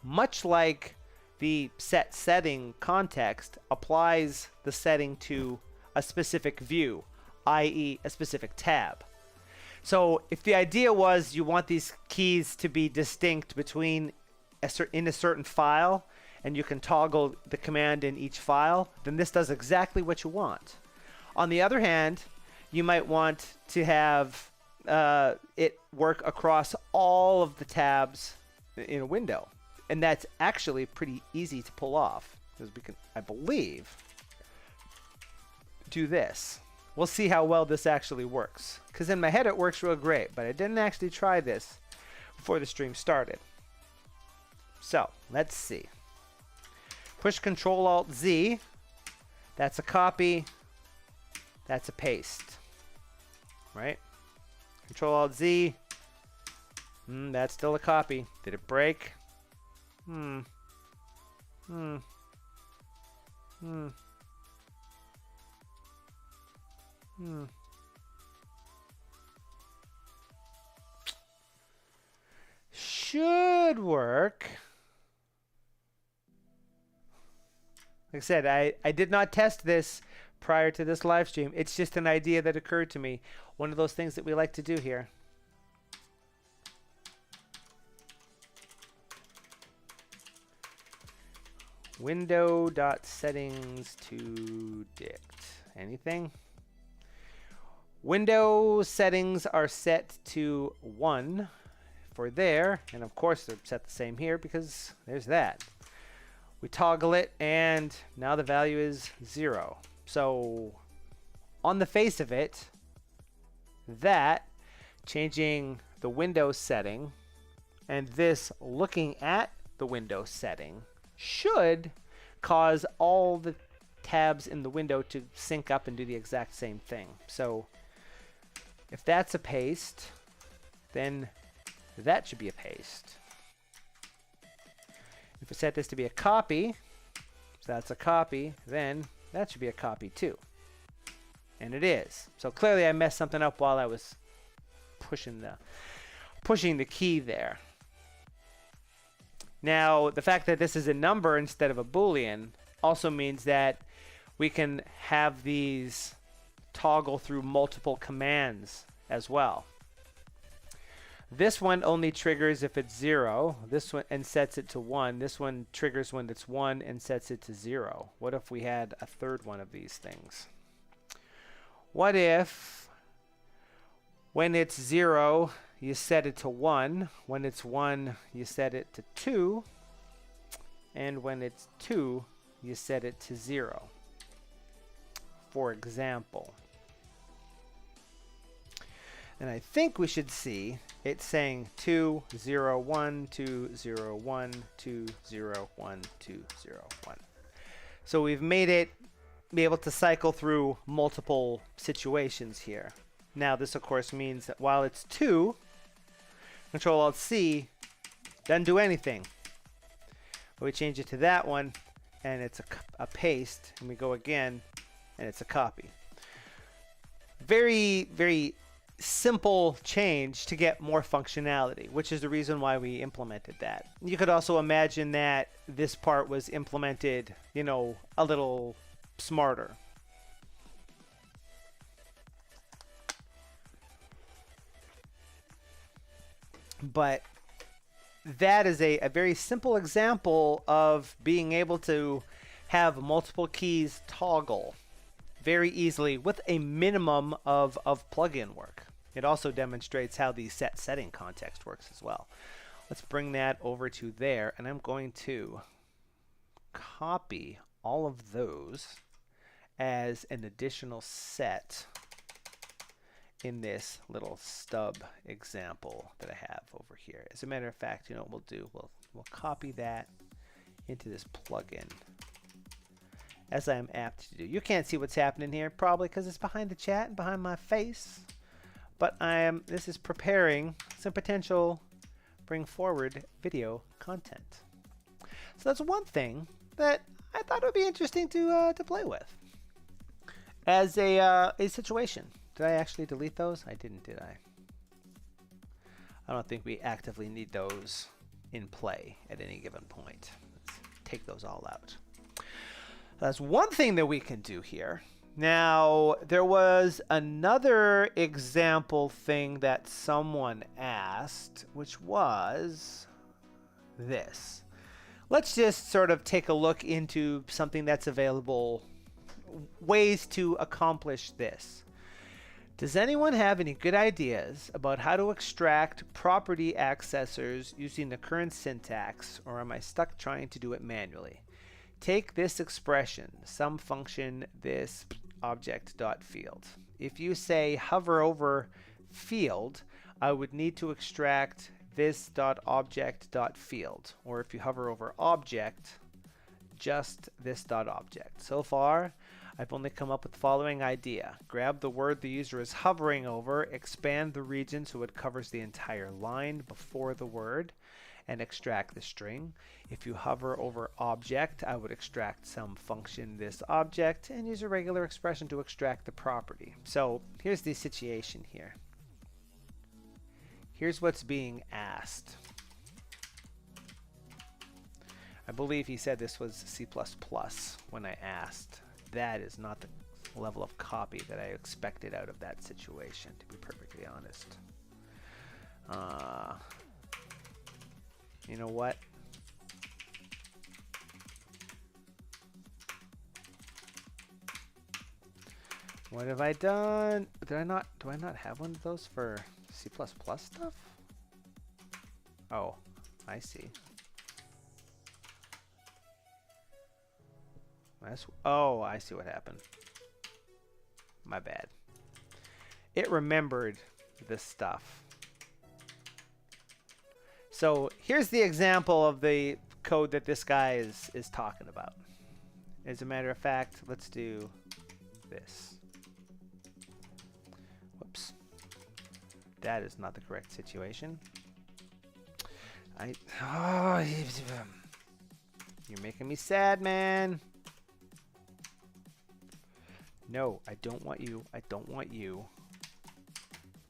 Speaker 1: much like the set setting context, applies the setting to a specific view, i.e. a specific tab. So if the idea was you want these keys to be distinct between in a certain file, and you can toggle the command in each file, then this does exactly what you want. On the other hand, you might want to have it work across all of the tabs in a window. And that's actually pretty easy to pull off, because we can, I believe, do this. We'll see how well this actually works, because in my head it works real great, but I didn't actually try this before the stream started. So let's see. Push Control-Alt-Z. That's a copy. That's a paste. Right? Control-Alt-Z. That's still a copy. Did it break? Should work. Like I said, I did not test this prior to this live stream. It's just an idea that occurred to me. One of those things that we like to do here. Window.settings to dict. Anything? Window settings are set to 1 for there, and of course they're set the same here because there's that. We toggle it, and now the value is 0. So on the face of it, that changing the Windows setting and this looking at the Windows setting should cause all the tabs in the window to sync up and do the exact same thing. So if that's a paste, then that should be a paste. If we set this to be a copy, so that's a copy, then that should be a copy too. And it is. So clearly I messed something up while I was pushing the key there. Now, the fact that this is a number instead of a Boolean also means that we can have these toggle through multiple commands as well. This one only triggers if it's 0. This one and sets it to 1. This one triggers when it's 1 and sets it to 0. What if we had a third one of these things? What if when it's 0, you set it to 1. When it's 1, you set it to 2. And when it's 2, you set it to 0. For example. And I think we should see it saying 2, 0, 1, 2, 0, 1, 2, 0, 1, 2, 0, 1. So we've made it be able to cycle through multiple situations here. Now this of course means that while it's 2, Control-Alt-C doesn't do anything. But we change it to that one, and it's a paste, and we go again, and it's a copy. Very, very simple change to get more functionality, which is the reason why we implemented that. You could also imagine that this part was implemented, you know, a little smarter. But that is a very simple example of being able to have multiple keys toggle very easily with a minimum of plugin work. It also demonstrates how the set setting context works as well. Let's bring that over to there, and I'm going to copy all of those as an additional set in this little stub example that I have over here. As a matter of fact, you know what we'll do? We'll copy that into this plugin, as I am apt to do. You can't see what's happening here probably because it's behind the chat and behind my face, but this is preparing some potential bring forward video content. So that's one thing that I thought would be interesting to play with as a situation. Did I actually delete those? I didn't, did I? I don't think we actively need those in play at any given point. Let's take those all out. That's one thing that we can do here. Now, there was another example thing that someone asked, which was this. let's just sort of take a look into something that's available, ways to accomplish this. Does anyone have any good ideas about how to extract property accessors using the current syntax, or am I stuck trying to do it manually? Take this expression, some function this object dot field. If you say hover over field, I would need to extract this dot object dot field, or if you hover over object, just this dot object. So far, I've only come up with the following idea. Grab the word the user is hovering over, expand the region so it covers the entire line before the word, and extract the string. If you hover over object, I would extract some function this object and use a regular expression to extract the property. So here's the situation here. Here's what's being asked. I believe he said this was C++ when I asked. That is not the level of copy that I expected out of that situation, to be perfectly honest. You know what? What have I done? Do I not have one of those for C++ stuff? Oh, I see. Oh, I see what happened. My bad. It remembered this stuff. So here's the example of the code that this guy is talking about. As a matter of fact, let's do this. Whoops. That is not the correct situation. Oh, you're making me sad, man. No, I don't want you. I don't want you.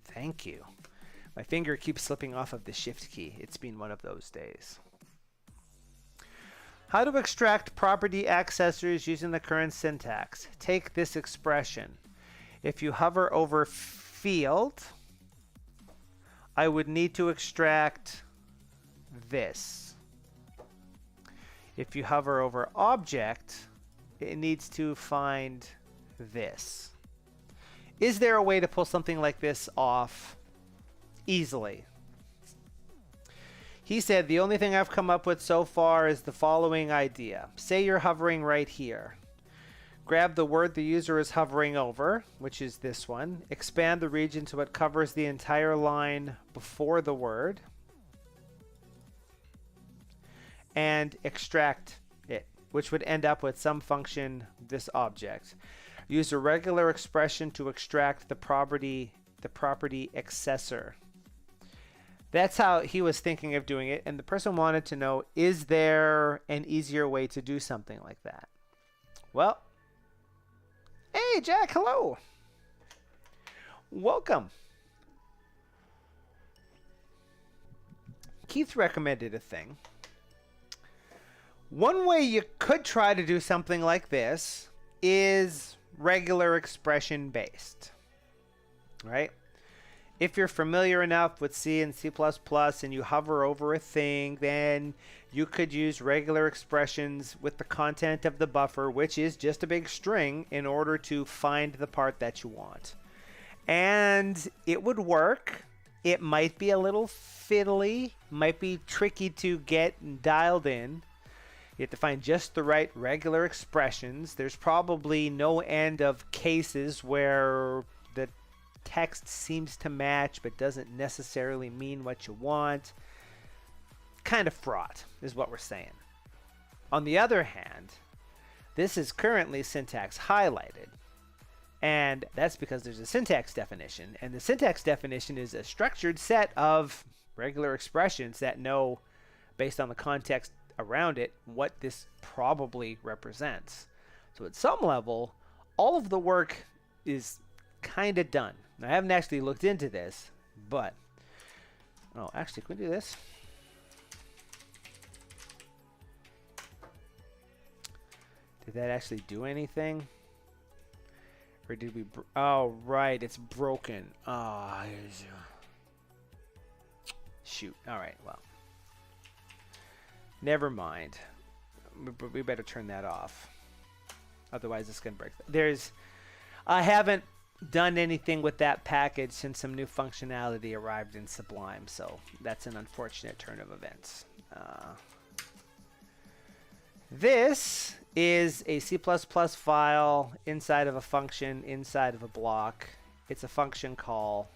Speaker 1: Thank you. My finger keeps slipping off of the shift key. It's been one of those days. How to extract property accessors using the current syntax. Take this expression. If you hover over field, I would need to extract this. If you hover over object, it needs to find this. Is there a way to pull something like this off easily? He said the only thing I've come up with so far is the following idea. Say you're hovering right here. Grab the word the user is hovering over, which is this one. Expand the region so it covers the entire line before the word. And extract it, which would end up with some function this object. Use a regular expression to extract the property accessor. That's how he was thinking of doing it, and the person wanted to know, is there an easier way to do something like that? Well, hey Jack, hello. Welcome. Keith recommended a thing. One way you could try to do something like this is regular expression based, right? If you're familiar enough with C and C++ and you hover over a thing, then you could use regular expressions with the content of the buffer, which is just a big string, in order to find the part that you want. And it would work. It might be a little fiddly, might be tricky to get dialed in. You have to find just the right regular expressions. There's probably no end of cases where the text seems to match but doesn't necessarily mean what you want. Kind of fraught is what we're saying. On the other hand, this is currently syntax highlighted. And that's because there's a syntax definition. And the syntax definition is a structured set of regular expressions that know, based on the context around it, what this probably represents. So at some level, all of the work is kind of done. Now, I haven't actually looked into this, but oh, actually, can we do this? Did that actually do anything? Or did we oh right, it's broken. Oh, shoot. All right, well, Never mind. We better turn that off. Otherwise, it's going to break. I haven't done anything with that package since some new functionality arrived in Sublime, so that's an unfortunate turn of events. This is a C++ file inside of a function, inside of a block. It's a function call,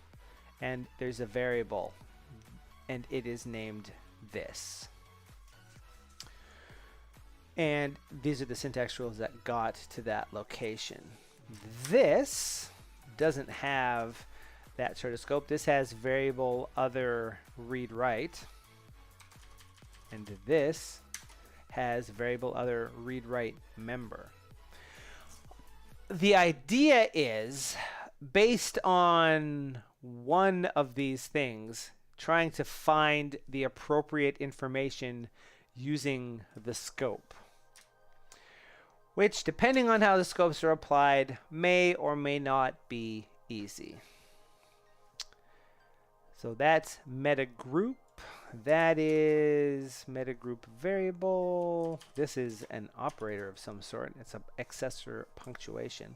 Speaker 1: and there's a variable, and it is named this. And these are the syntax rules that got to that location. This doesn't have that sort of scope. This has variable other read write, and this has variable other read write member. The idea is, based on one of these things, trying to find the appropriate information using the scope, which, depending on how the scopes are applied, may or may not be easy. So that's meta group. That is meta group variable. This is an operator of some sort. It's an accessor punctuation.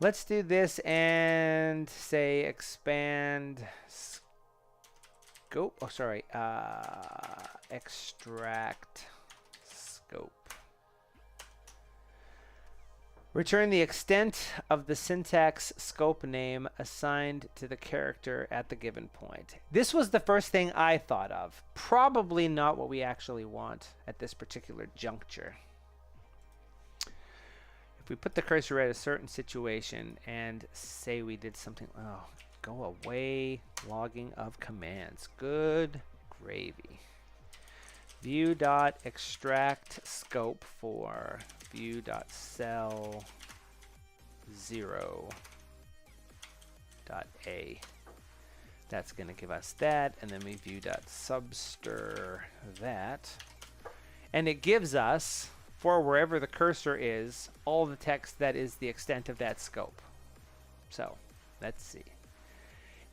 Speaker 1: Let's do this and say expand scope. Oh, sorry. Extract scope. Return the extent of the syntax scope name assigned to the character at the given point. This was the first thing I thought of. Probably not what we actually want at this particular juncture. If we put the cursor at a certain situation and say we did something, oh, go away, logging of commands. Good gravy. View.extract scope for view.cell 0.a. That's going to give us that, and then we view.subster that. And it gives us, for wherever the cursor is, all the text that is the extent of that scope. So, let's see.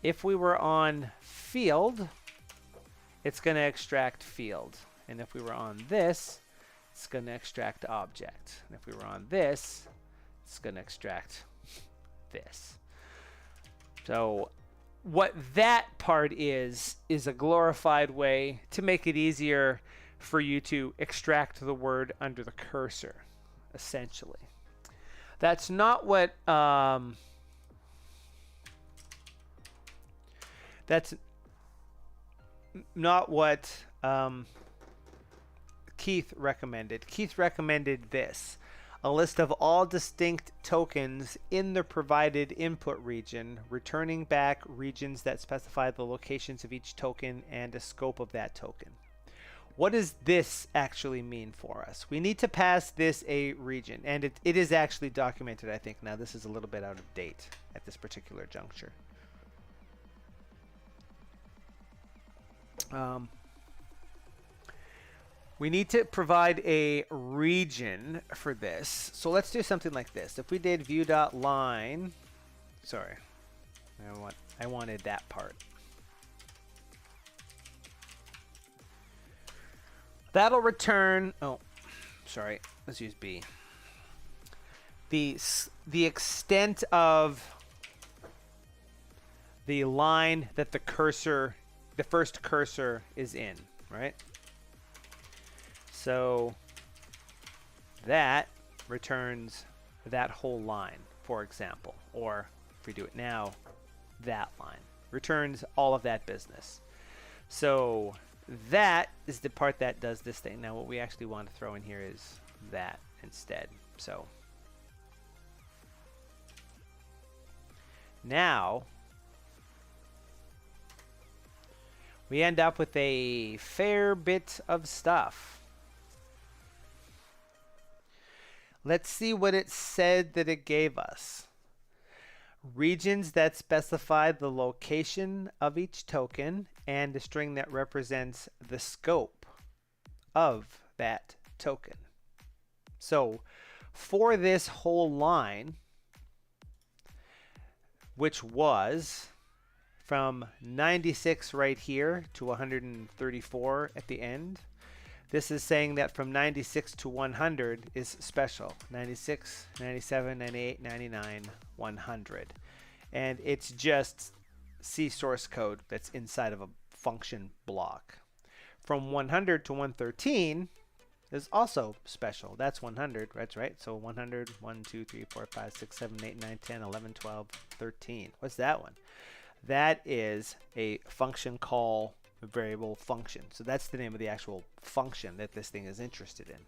Speaker 1: If we were on field, it's going to extract field. And if we were on this, it's going to extract object. And if we were on this, it's going to extract this. So what that part is a glorified way to make it easier for you to extract the word under the cursor, essentially. That's not what Keith recommended. Keith recommended this: a list of all distinct tokens in the provided input region, returning back regions that specify the locations of each token and a scope of that token. What does this actually mean for us? We need to pass this a region, and it is actually documented, I think. Now, this is a little bit out of date at this particular juncture. We need to provide a region for this. So let's do something like this. If we did view.line, sorry, I wanted that part. That'll return, oh, sorry, let's use B. The extent of the line that the cursor, the first cursor is in, right? So that returns that whole line, for example. Or if we do it now, that line returns all of that business. So that is the part that does this thing. Now what we actually want to throw in here is that instead. So now we end up with a fair bit of stuff. Let's see what it said that it gave us. Regions that specify the location of each token and a string that represents the scope of that token. So for this whole line, which was from 96 right here to 134 at the end, This is saying that from 96 to 100 is special. 96, 97, 98, 99, 100. And it's just C source code that's inside of a function block. From 100 to 113 is also special. That's 100. That's right. So 100, 1, 2, 3, 4, 5, 6, 7, 8, 9, 10, 11, 12, 13. What's that one? That is a function call variable function. So that's the name of the actual function that this thing is interested in.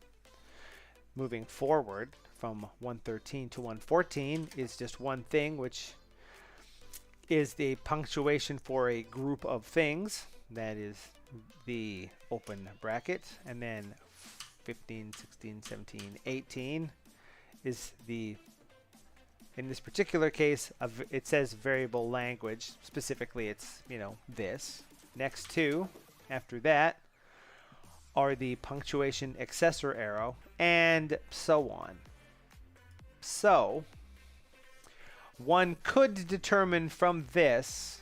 Speaker 1: Moving forward from 113 to 114 is just one thing, which is the punctuation for a group of things. That is the open bracket. And then 15, 16, 17, 18 is the, in this particular case, it says variable language. Specifically, it's, this. Next to, after that, are the punctuation accessor arrow, and so on. So, one could determine from this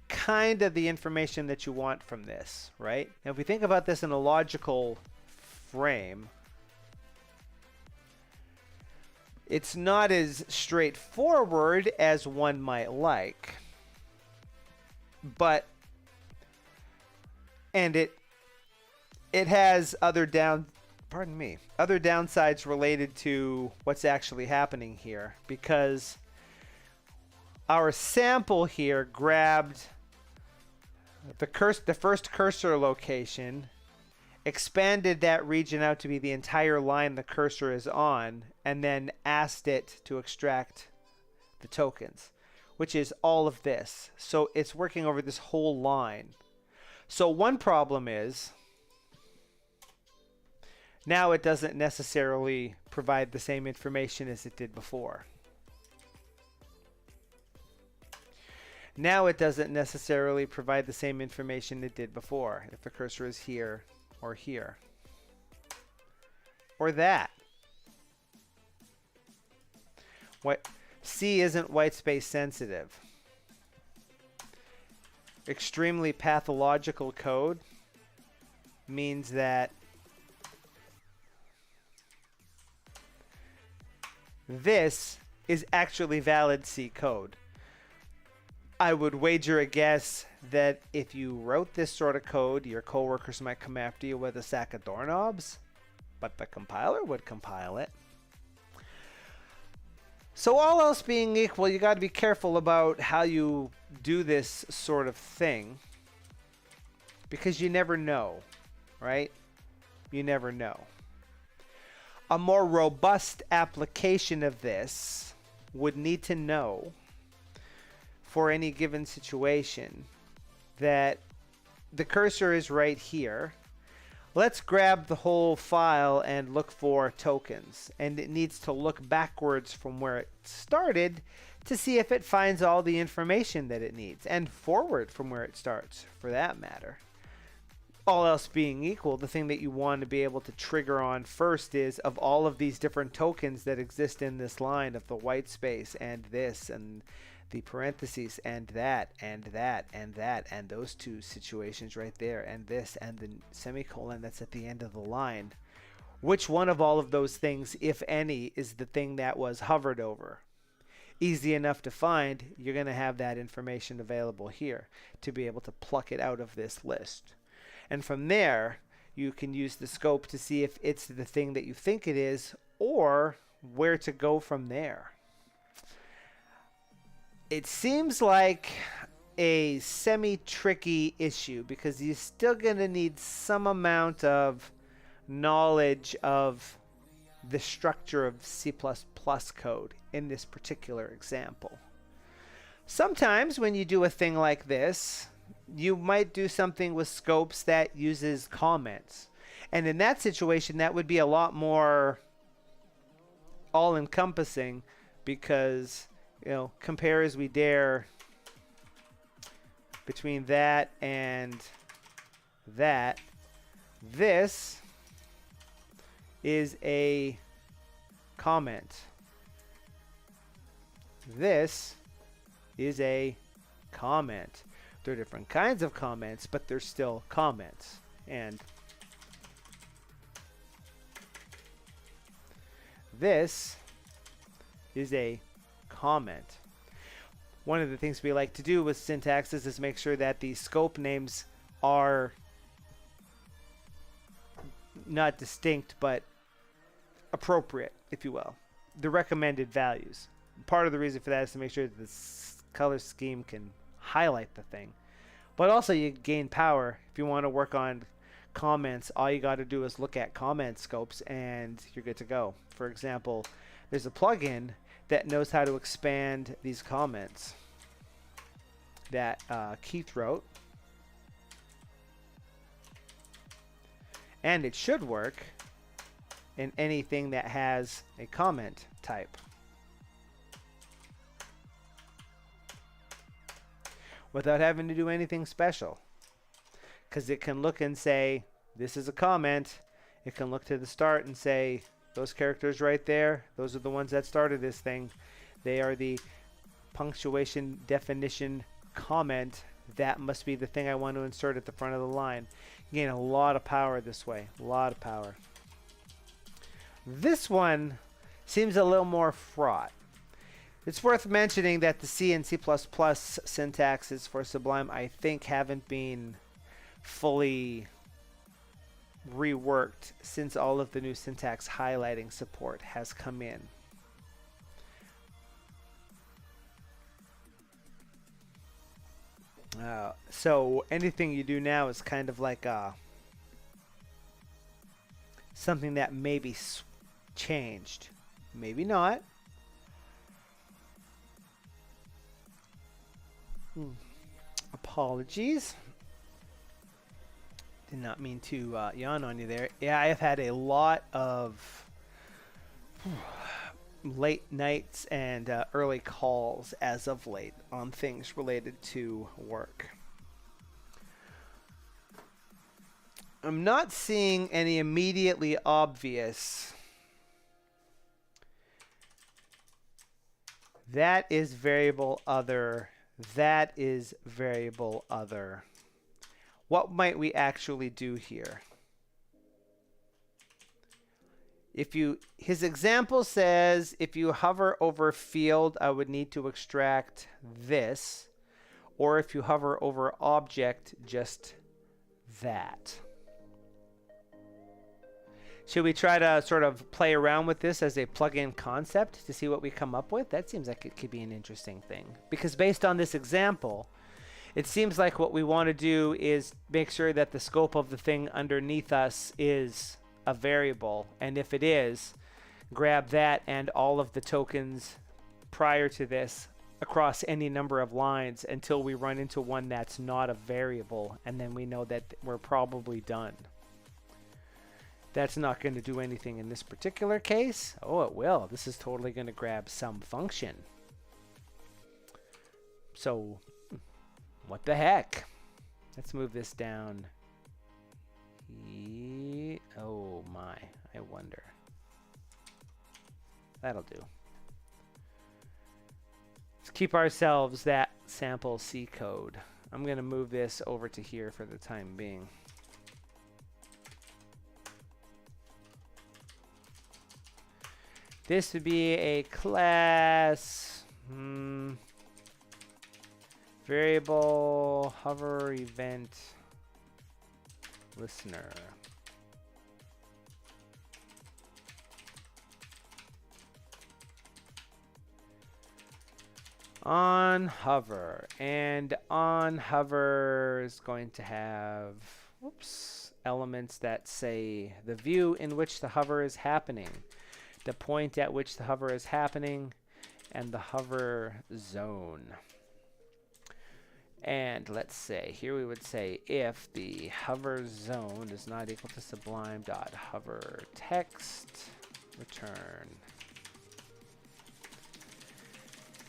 Speaker 1: kind of the information that you want from this, right? Now, if we think about this in a logical frame, it's not as straightforward as one might like, but it has other downsides related to what's actually happening here, because our sample here grabbed the first cursor location, expanded that region out to be the entire line the cursor is on, and then asked it to extract the tokens, which is all of this. So it's working over this whole line. So one problem is now it doesn't necessarily provide the same information as it did before. Now it doesn't necessarily provide the same information it did before if the cursor is here or here or that. What C isn't white space sensitive. Extremely pathological code means that this is actually valid C code. I would wager a guess that if you wrote this sort of code, your coworkers might come after you with a sack of doorknobs, but the compiler would compile it. So all else being equal, you got to be careful about how you do this sort of thing, because you never know, right? You never know. A more robust application of this would need to know for any given situation that the cursor is right here. Let's grab the whole file and look for tokens, and it needs to look backwards from where it started to see if it finds all the information that it needs, and forward from where it starts for that matter. All else being equal, the thing that you want to be able to trigger on first is, of all of these different tokens that exist in this line of the white space and this and the parentheses and that and that and that and those two situations right there and this and the semicolon that's at the end of the line, which one of all of those things, if any, is the thing that was hovered over? Easy enough to find. You're going to have that information available here to be able to pluck it out of this list. And from there, you can use the scope to see if it's the thing that you think it is or where to go from there. It seems like a semi-tricky issue because you're still going to need some amount of knowledge of the structure of C++ code in this particular example. Sometimes when you do a thing like this, you might do something with scopes that uses comments. And in that situation, that would be a lot more all-encompassing because, compare as we dare between that and that. This is a comment. This is a comment. They're different kinds of comments, but they're still comments. And this is a comment. One of the things we like to do with syntaxes is make sure that the scope names are not distinct, but appropriate, if you will. The recommended values. Part of the reason for that is to make sure that the color scheme can highlight the thing. But also you gain power. If you want to work on comments, all you got to do is look at comment scopes and you're good to go. For example, there's a plugin that knows how to expand these comments that Keith wrote. And it should work in anything that has a comment type. Without having to do anything special. Because it can look and say, this is a comment. It can look to the start and say, those characters right there, those are the ones that started this thing. They are the punctuation definition comment. That must be the thing I want to insert at the front of the line. You gain a lot of power this way. A lot of power. This one seems a little more fraught. It's worth mentioning that the C and C++ syntaxes for Sublime, I think, haven't been fully reworked since all of the new syntax highlighting support has come in. So anything you do now is kind of like something that may be changed. Maybe not. Apologies. Did not mean to yawn on you there. Yeah, I have had a lot of late nights and early calls as of late on things related to work. I'm not seeing any immediately obvious. That is variable other. That is variable other. What might we actually do here? His example says if you hover over field, I would need to extract this, or if you hover over object, just that. Should we try to sort of play around with this as a plug-in concept to see what we come up with? That seems like it could be an interesting thing. Because based on this example, it seems like what we want to do is make sure that the scope of the thing underneath us is a variable. And if it is, grab that and all of the tokens prior to this across any number of lines until we run into one that's not a variable. And then we know that we're probably done. That's not going to do anything in this particular case. Oh, it will. This is totally going to grab some function. So, what the heck? Let's move this down. Oh my, I wonder. That'll do. Let's keep ourselves that sample C code. I'm going to move this over to here for the time being. This would be a class variable hover event listener. On hover, and on hover is going to have elements that say the view in which the hover is happening, the point at which the hover is happening, and the hover zone. And let's say, here we would say if the hover zone is not equal to sublime.hover text, return.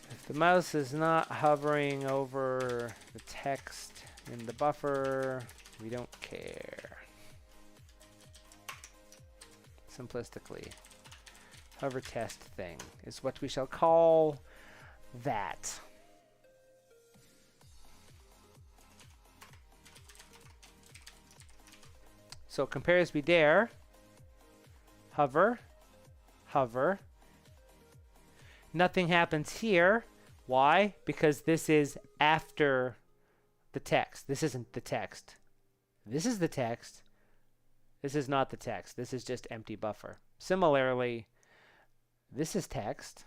Speaker 1: If the mouse is not hovering over the text in the buffer, we don't care. Simplistically. Hover test thing is what we shall call that. So compare as we dare. Hover, hover. Nothing happens here. Why? Because this is after the text. This isn't the text. This is the text. This is not the text. This is just empty buffer. Similarly, this is text.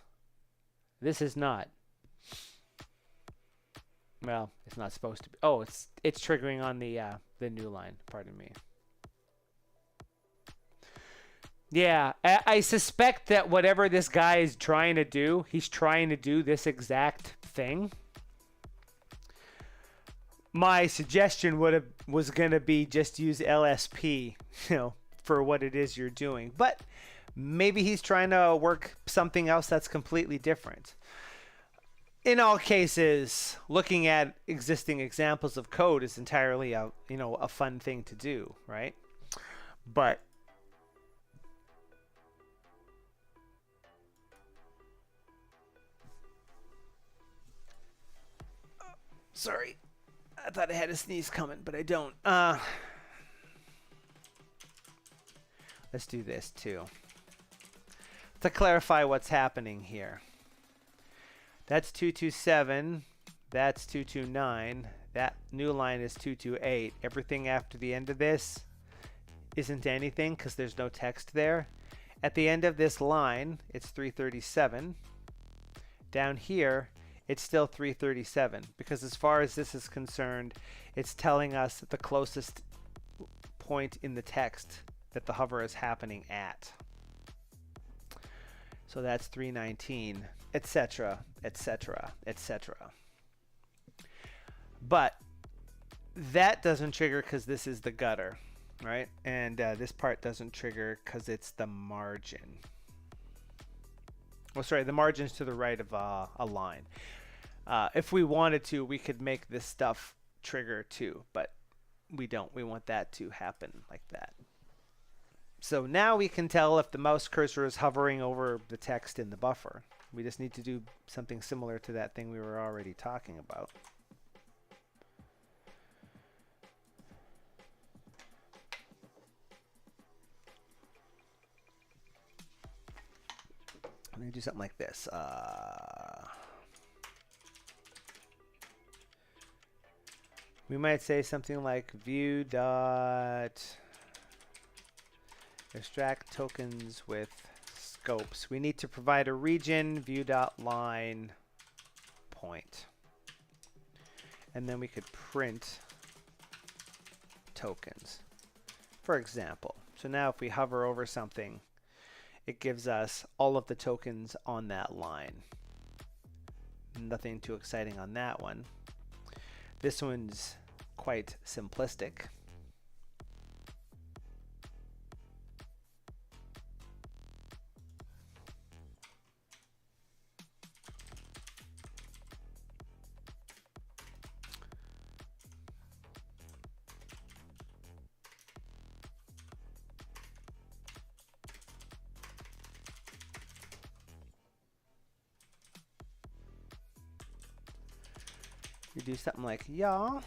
Speaker 1: This is not. Well, it's not supposed to be. Oh, it's triggering on the new line. Pardon me. Yeah, I suspect that whatever this guy is trying to do, he's trying to do this exact thing. My suggestion was gonna be just use LSP, for what it is you're doing. But maybe he's trying to work something else that's completely different. In all cases, looking at existing examples of code is entirely a fun thing to do, right? But sorry, I thought I had a sneeze coming, but I don't. Let's do this too. To clarify what's happening here. That's 227. That's 229. That new line is 228. Everything after the end of this isn't anything because there's no text there. At the end of this line, it's 337. Down here, it's still 337 because as far as this is concerned, it's telling us the closest point in the text that the hover is happening at. So that's 319, etc., etc., etc. But that doesn't trigger because this is the gutter, right? And this part doesn't trigger because it's the margin. Well, sorry, the margin's to the right of a line. If we wanted to, we could make this stuff trigger too, but we don't. We want that to happen like that. So now we can tell if the mouse cursor is hovering over the text in the buffer. We just need to do something similar to that thing we were already talking about. I'm going to do something like this. We might say something like view dot extract tokens with scopes. We need to provide a region view dot line point, and then we could print tokens, for example. So now if we hover over something, it gives us all of the tokens on that line. Nothing too exciting on that one. This one's quite simplistic. We do something like yeah.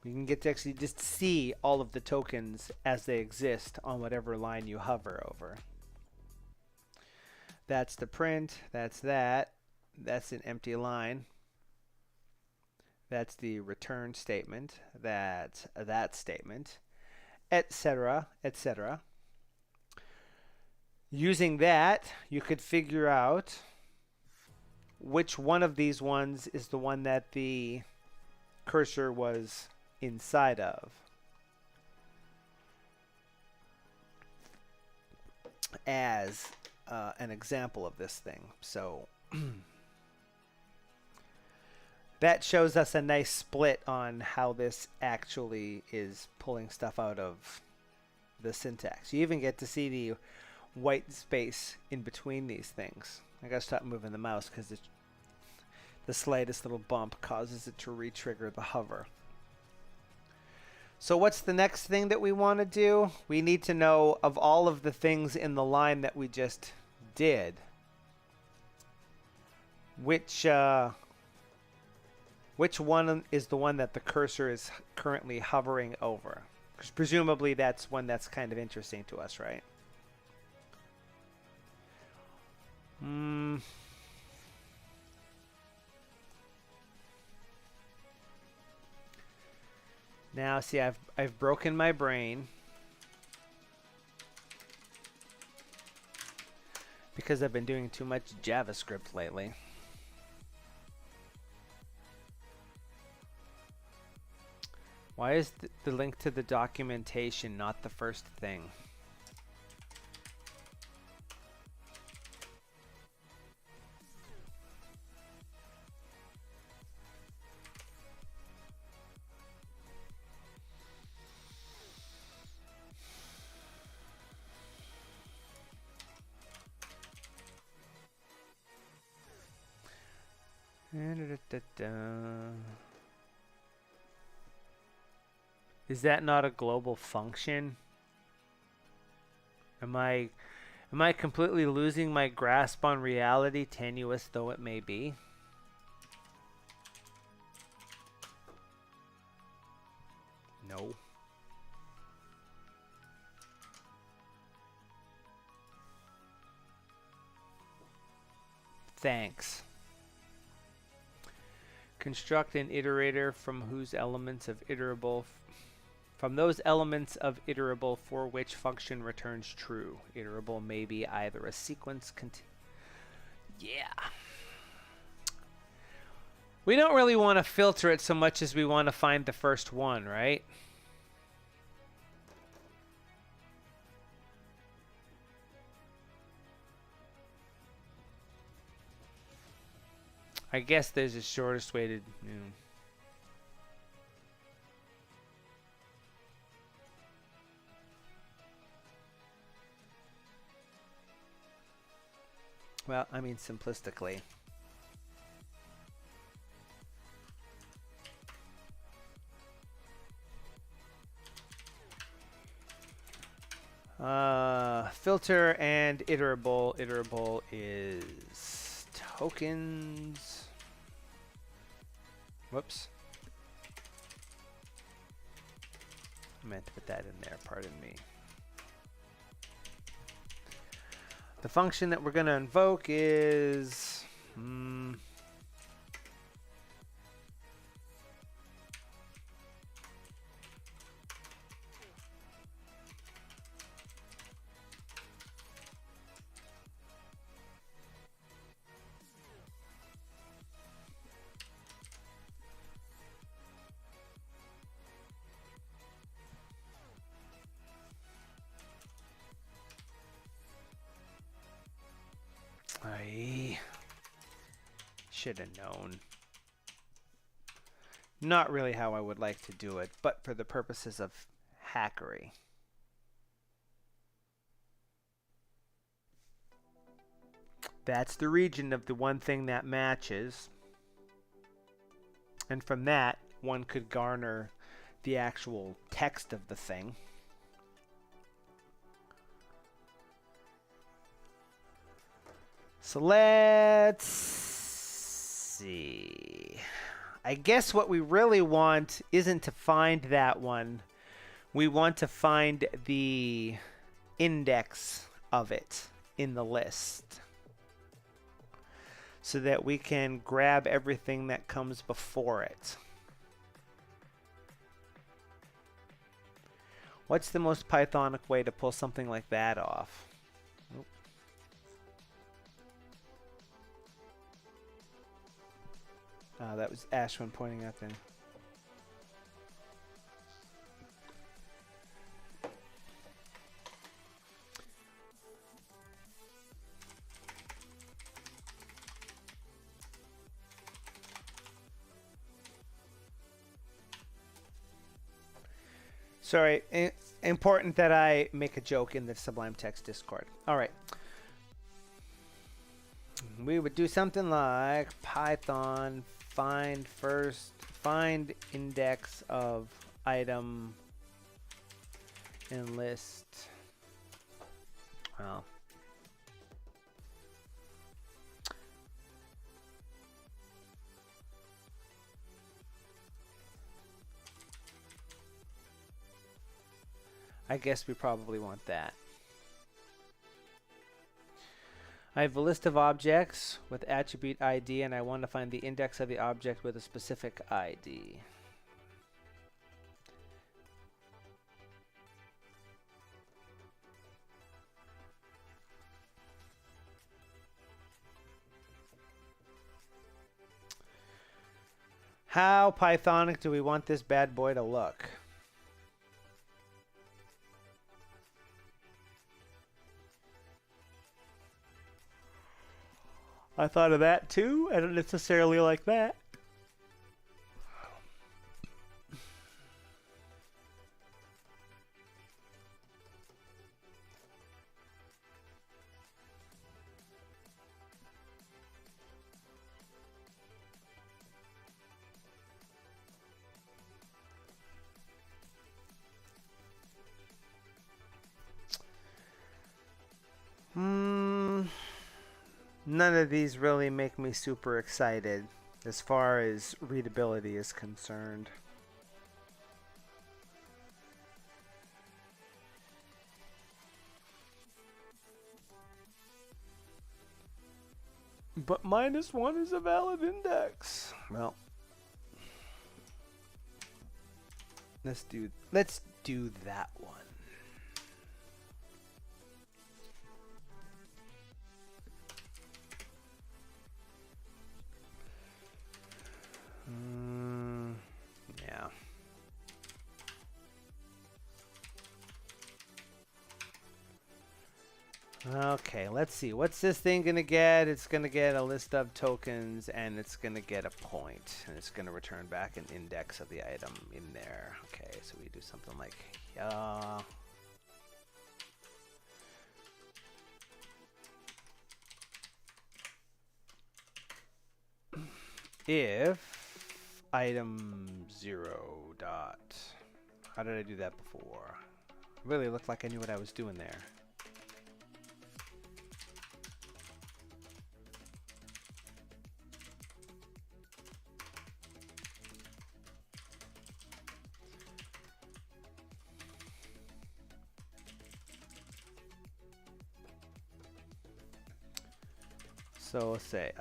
Speaker 1: We can get to actually just see all of the tokens as they exist on whatever line you hover over. That's the print. That's that. That's an empty line. That's the return statement. That's that statement, etc., etc. Using that, you could figure out which one of these ones is the one that the cursor was inside of. As an example of this thing. So that shows us a nice split on how this actually is pulling stuff out of the syntax. You even get to see the white space in between these things. I gotta stop moving the mouse because the slightest little bump causes it to re-trigger the hover. So what's the next thing that we want to do? We need to know of all of the things in the line that we just did, which one is the one that the cursor is currently hovering over. 'Cause presumably that's one that's kind of interesting to us, right? Now, see, I've broken my brain because I've been doing too much JavaScript lately. Why is the link to the documentation not the first thing? Is that not a global function? Am I completely losing my grasp on reality, tenuous though it may be? No. Thanks. Construct an iterator from whose elements of iterable from those elements of iterable for which function returns true. Iterable may be either a sequence yeah. We don't really want to filter it so much as we want to find the first one, right? I guess there's the shortest way to, well, I mean simplistically. Filter and iterable. Iterable is tokens. Whoops. I meant to put that in there, pardon me. The function that we're going to invoke is I should have known. Not really how I would like to do it, but for the purposes of hackery. That's the region of the one thing that matches. And from that, one could garner the actual text of the thing. So let's see. I guess what we really want isn't to find that one. We want to find the index of it in the list so that we can grab everything that comes before it. What's the most Pythonic way to pull something like that off? Nope. That was Ashwin pointing out then. Sorry, important that I make a joke in the Sublime Text Discord. All right. We would do something like Python find index of item in list. Well, I guess we probably want that. I have a list of objects with attribute ID, and I want to find the index of the object with a specific ID. How Pythonic do we want this bad boy to look? I thought of that too. I don't necessarily like that. None of these really make me super excited as far as readability is concerned. But -1 is a valid index. Well, let's do that one. Yeah. Okay, let's see. What's this thing gonna get? It's gonna get a list of tokens, and it's gonna get a point, and it's gonna return back an index of the item in there. Okay, so we do something like, if item 0 dot, how did I do that before? It really looked like I knew what I was doing there. So let's say,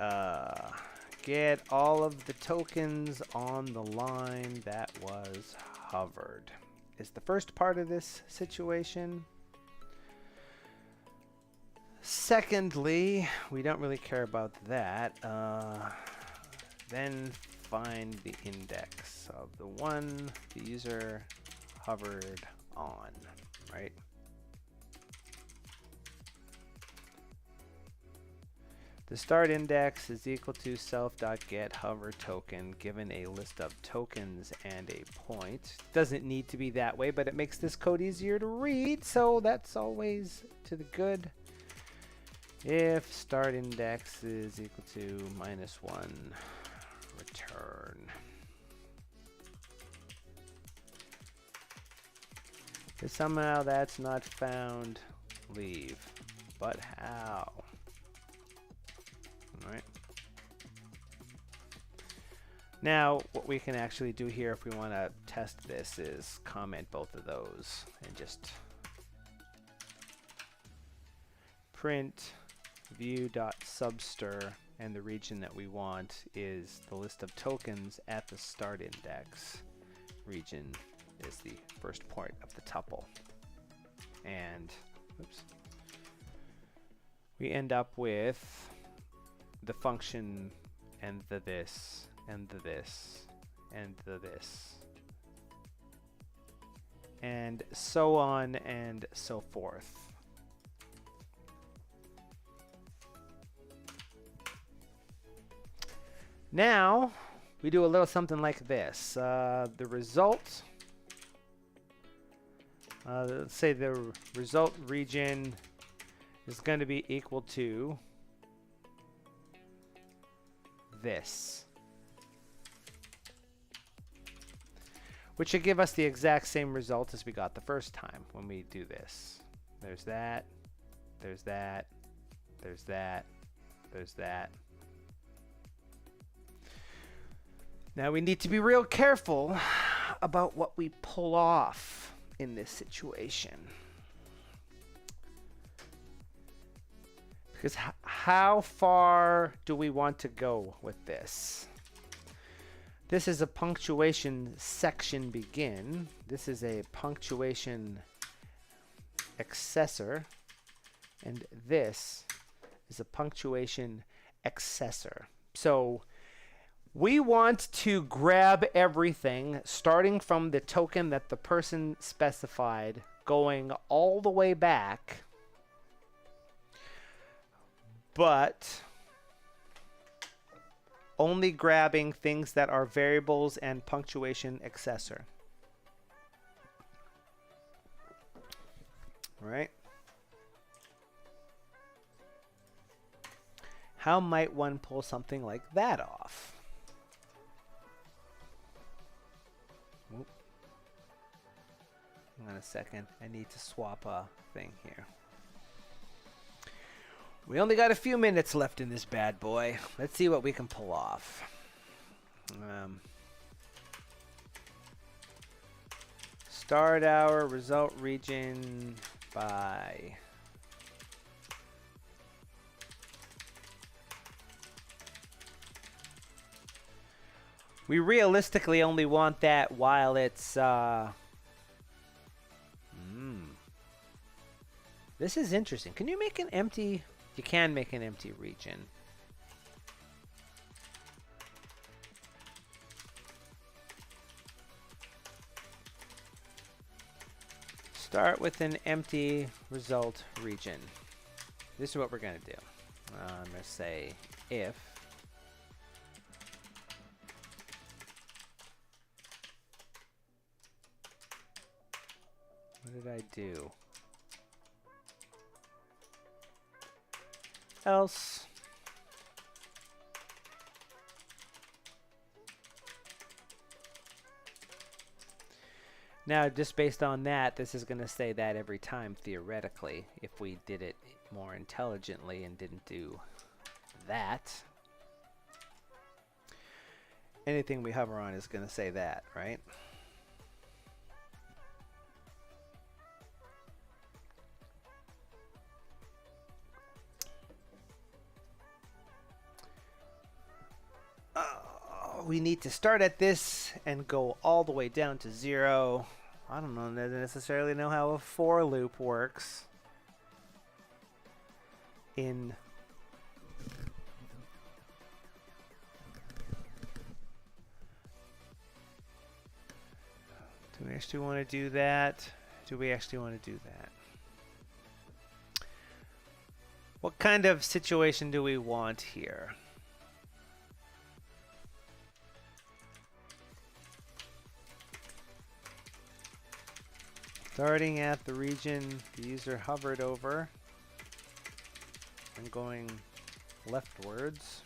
Speaker 1: get all of the tokens on the line that was hovered is the first part of this situation. Secondly, we don't really care about that. Then find the index of the one the user hovered on, right? The start index is equal to self.get hover token given a list of tokens and a point. Doesn't need to be that way, but it makes this code easier to read, so that's always to the good. If start index is equal to -1, return. If somehow that's not found, leave. But how? Right. Now, what we can actually do here if we want to test this is comment both of those and just print view.subster, and the region that we want is the list of tokens at the start index. Region is the first point of the tuple. And oops, we end up with the function and the this and the this and the this and so on and so forth. Now we do a little something like this. The result, let's say the result region is going to be equal to this, which should give us the exact same result as we got the first time when we do this. There's that, there's that, there's that, there's that. Now we need to be real careful about what we pull off in this situation. Because how far do we want to go with this? This is a punctuation section begin. This is a punctuation accessor. And this is a punctuation accessor. So we want to grab everything starting from the token that the person specified, going all the way back, but only grabbing things that are variables and punctuation accessor. All right. How might one pull something like that off? Oop. Hang on a second. I need to swap a thing here. We only got a few minutes left in this bad boy. Let's see what we can pull off. Start our result region by we realistically only want that while it's This is interesting. Can you make an empty? You can make an empty region. Start with an empty result region. This is what we're going to do. I'm going to say if what did I do? Else now, just based on that, this is going to say that every time theoretically, if we did it more intelligently and didn't do that. Anything we hover on is going to say that, right? We need to start at this and go all the way down to 0. I don't necessarily know how a for loop works in do we actually want to do that? Do we actually want to do that? What kind of situation do we want here? Starting at the region the user hovered over and going leftwards.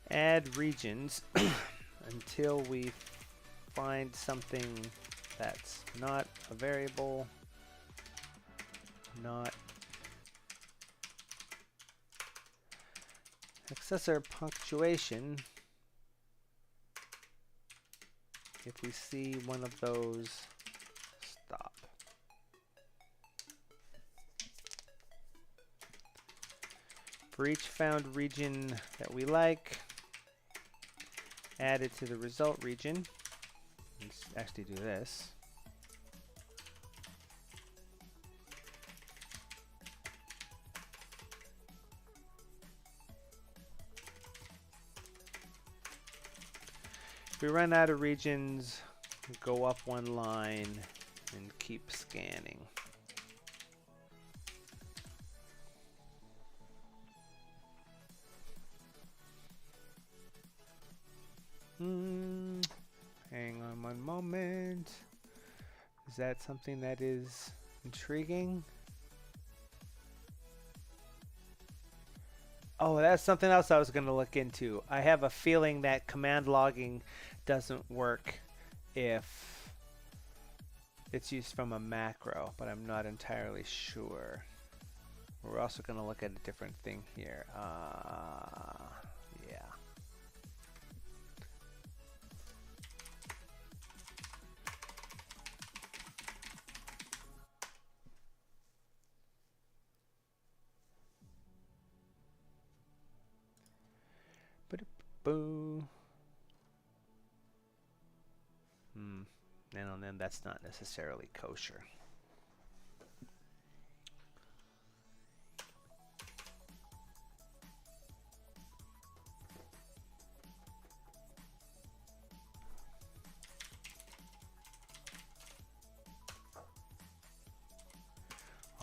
Speaker 1: Add regions until we find something that's not a variable, not accessor punctuation. If we see one of those, stop. For each found region that we like, add it to the result region. Let's actually do this. If we run out of regions, go up one line and keep scanning. Hang on one moment. Is that something that is intriguing? Oh, that's something else I was going to look into. I have a feeling that command logging doesn't work if it's used from a macro, but I'm not entirely sure. We're also going to look at a different thing here. Yeah. Boo. And then that's not necessarily kosher.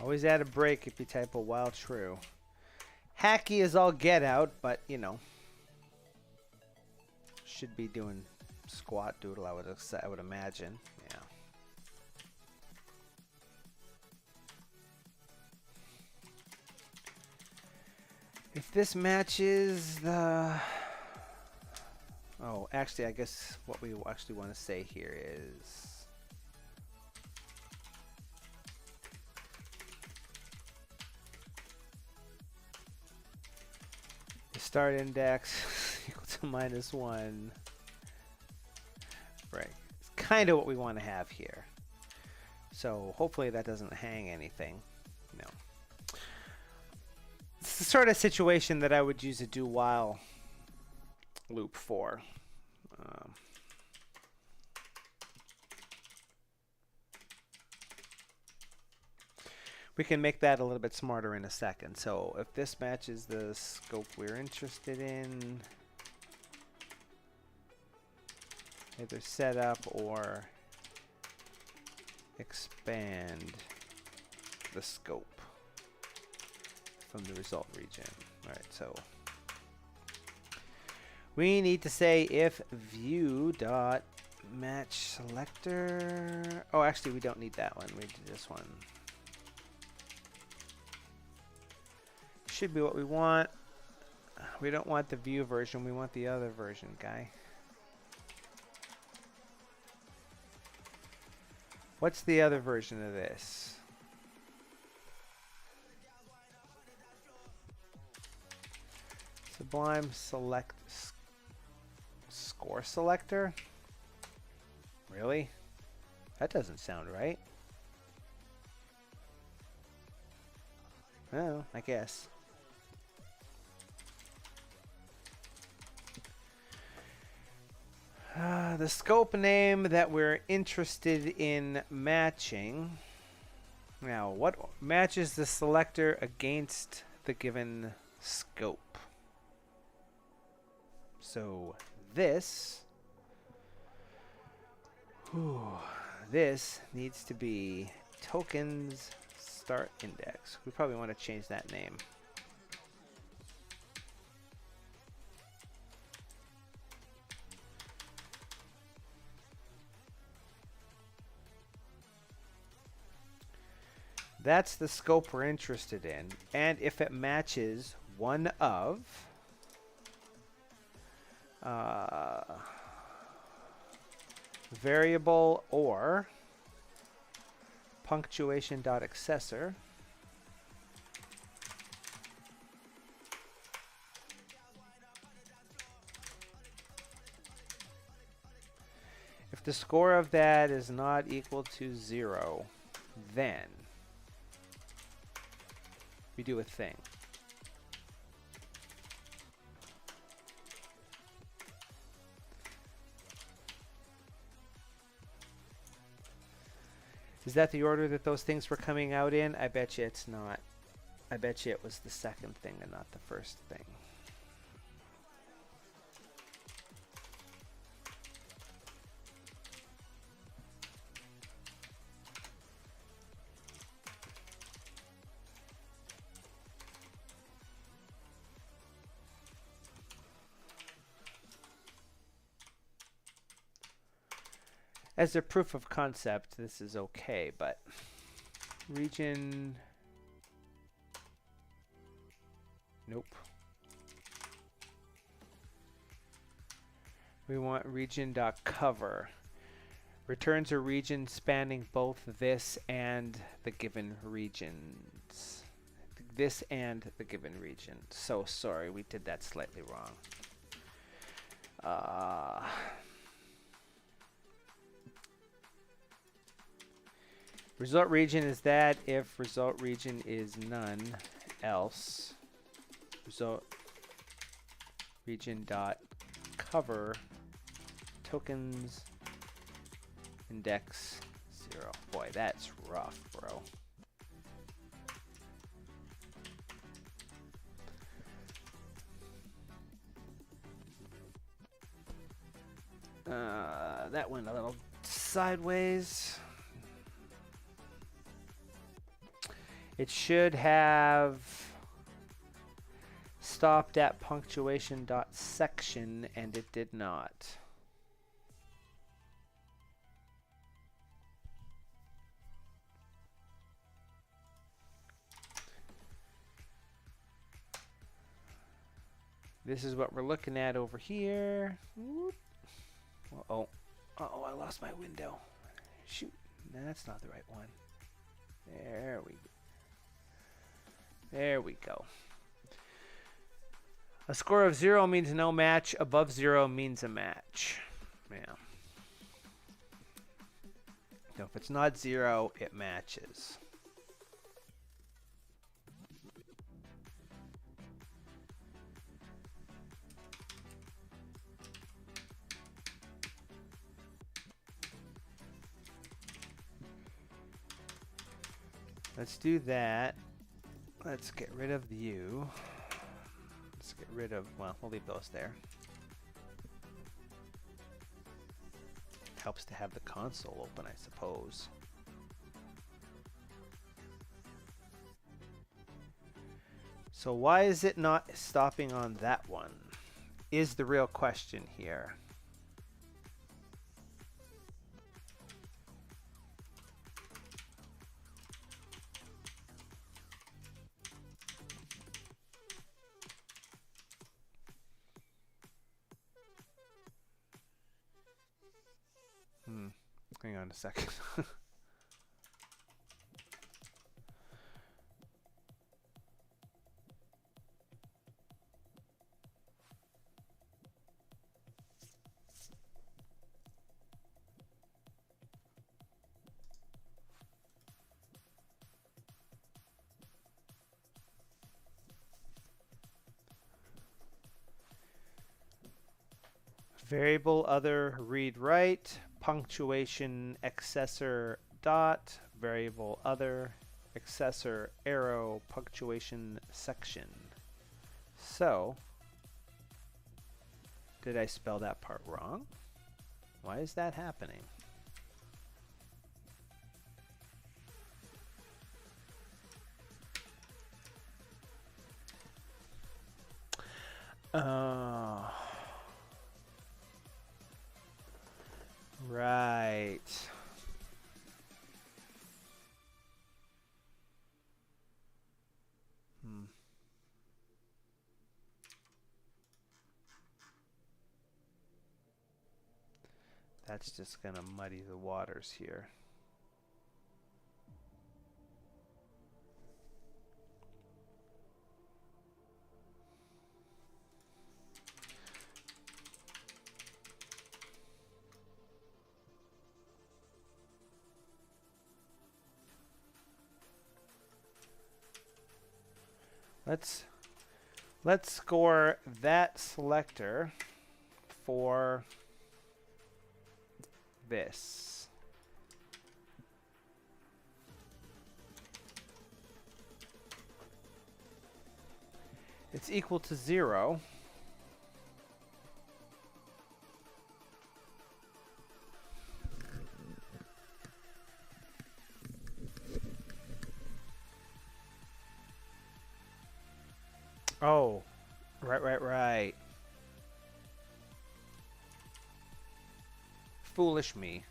Speaker 1: Always add a break if you type a while true. Hacky is all get out, but you know, should be doing squat doodle. I would imagine. Yeah. If this matches the, oh, actually, I guess what we actually want to say here is. Start index equal to -1. Right. It's kind of what we want to have here. So hopefully that doesn't hang anything. No. It's the sort of situation that I would use a do while loop for. We can make that a little bit smarter in a second. So if this matches the scope we're interested in, either set up or expand the scope from the result region. All right, so we need to say if view dot match selector. Oh, actually, we don't need that one. We do this one. Should be what we want. We don't want the view version. We want the other version, guy. What's the other version of this? Sublime select score selector? Really? That doesn't sound right. Oh, I guess. The scope name that we're interested in matching. Now, what matches the selector against the given scope? So this needs to be tokens start index. We probably want to change that name. That's the scope we're interested in. And if it matches one of variable or punctuation dot accessor, if the score of that is not equal to 0, then we do a thing. Is that the order that those things were coming out in? I bet you it's not. I bet you it was the second thing and not the first thing. As a proof of concept, this is okay, but region, nope. We want region.cover. Returns a region spanning both this and the given regions. This and the given region. So sorry, we did that slightly wrong. Result region is that if result region is none, else result region dot cover tokens index 0. Boy, that's rough, bro. That went a little sideways. It should have stopped at punctuation dot section, and it did not. This is what we're looking at over here. Uh-oh. Uh-oh, I lost my window. Shoot. No, that's not the right one. There we go. A score of 0 means no match. Above 0 means a match. Yeah. So if it's not 0, it matches. Let's do that. Let's get rid of you. Let's get rid of, well, we'll leave those there. Helps to have the console open, I suppose. So why is it not stopping on that one? Is the real question here. Hang on a second. Variable other read write, punctuation accessor dot, variable other, accessor arrow, punctuation section. So, did I spell that part wrong? Why is that happening? Right. That's just gonna muddy the waters here. Let's score that selector for this. It's equal to 0. Oh, right. Foolish me.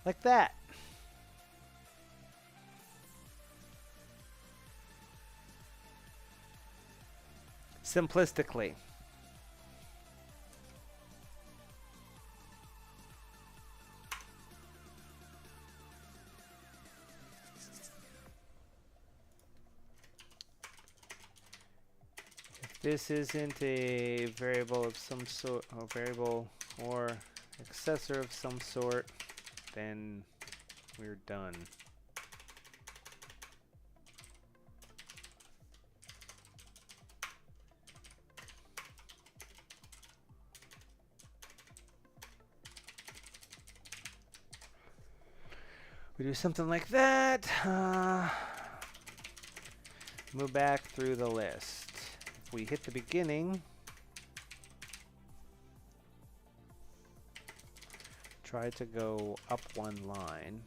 Speaker 1: Like that. Simplistically. If this isn't a variable of some sort, or variable or accessor of some sort, then we're done. We do something like that. Move back through the list. If we hit the beginning, try to go up one line.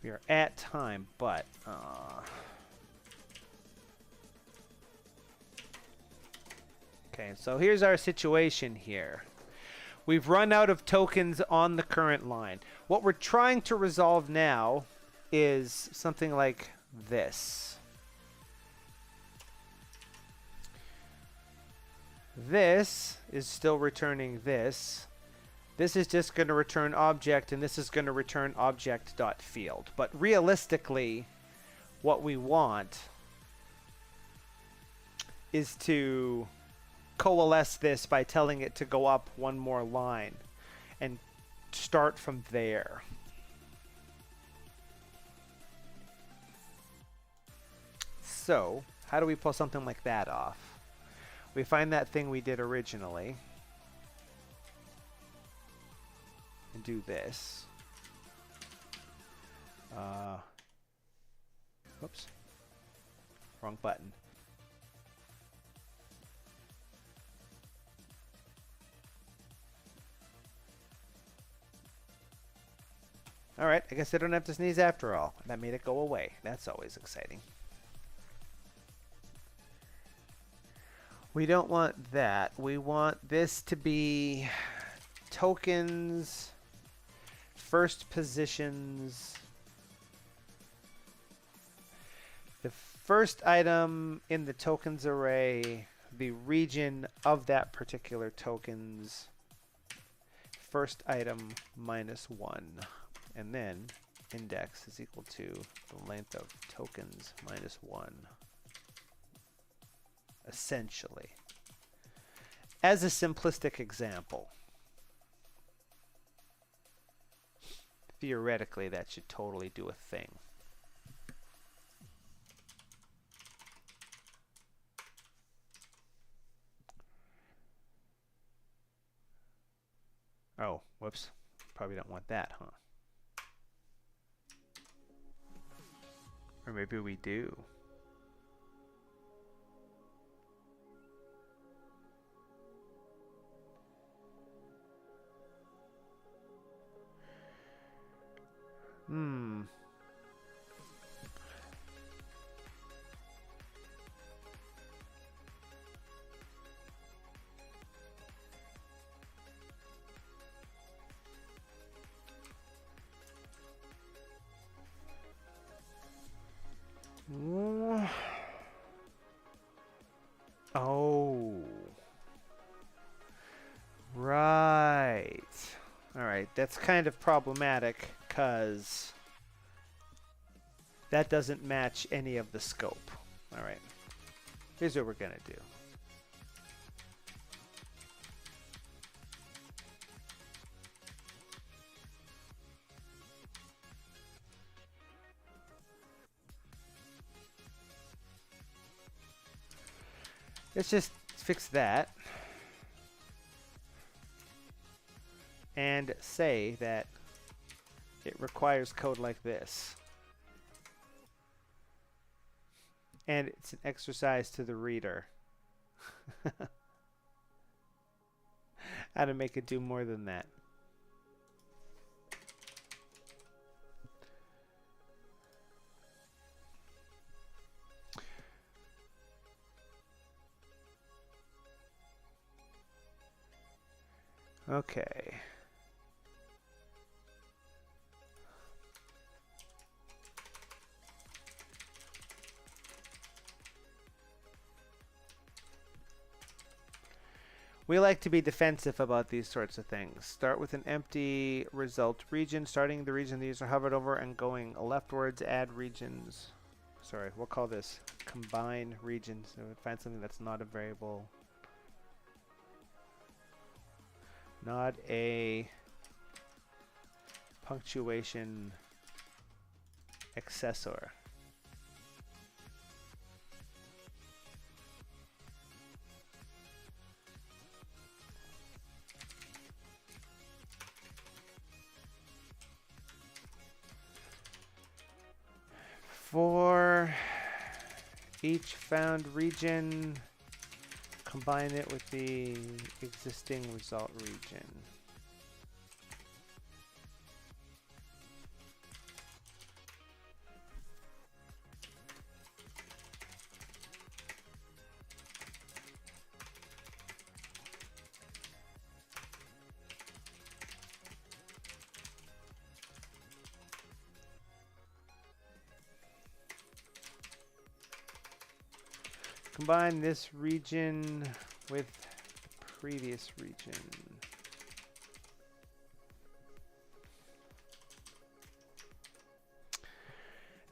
Speaker 1: We are at time, but okay, so here's our situation here. We've run out of tokens on the current line. What we're trying to resolve now is something like this. This is still returning this. This is just going to return object, and this is going to return object.field. But realistically, what we want is to coalesce this by telling it to go up one more line and start from there. So, how do we pull something like that off? We find that thing we did originally and do this. Whoops. Wrong button. Alright, I guess I don't have to sneeze after all. That made it go away. That's always exciting. We don't want that. We want this to be tokens, first positions. The first item in the tokens array, the region of that particular tokens, first item -1. And then index is equal to the length of tokens -1. Essentially. As a simplistic example. Theoretically, that should totally do a thing. Oh, whoops. Probably don't want that, huh? Or maybe we do. Oh. Right. All right, that's kind of problematic because that doesn't match any of the scope. All right. Here's what we're going to do. Let's just fix that and say that it requires code like this. And it's an exercise to the reader. How to make it do more than that. Okay. We like to be defensive about these sorts of things. Start with an empty result region, starting the region the user hovered over and going leftwards, add regions. Sorry, we'll call this combine regions. So we find something that's not a variable. Not a punctuation accessor. For each found region, combine it with the existing result region. Combine this region with the previous region.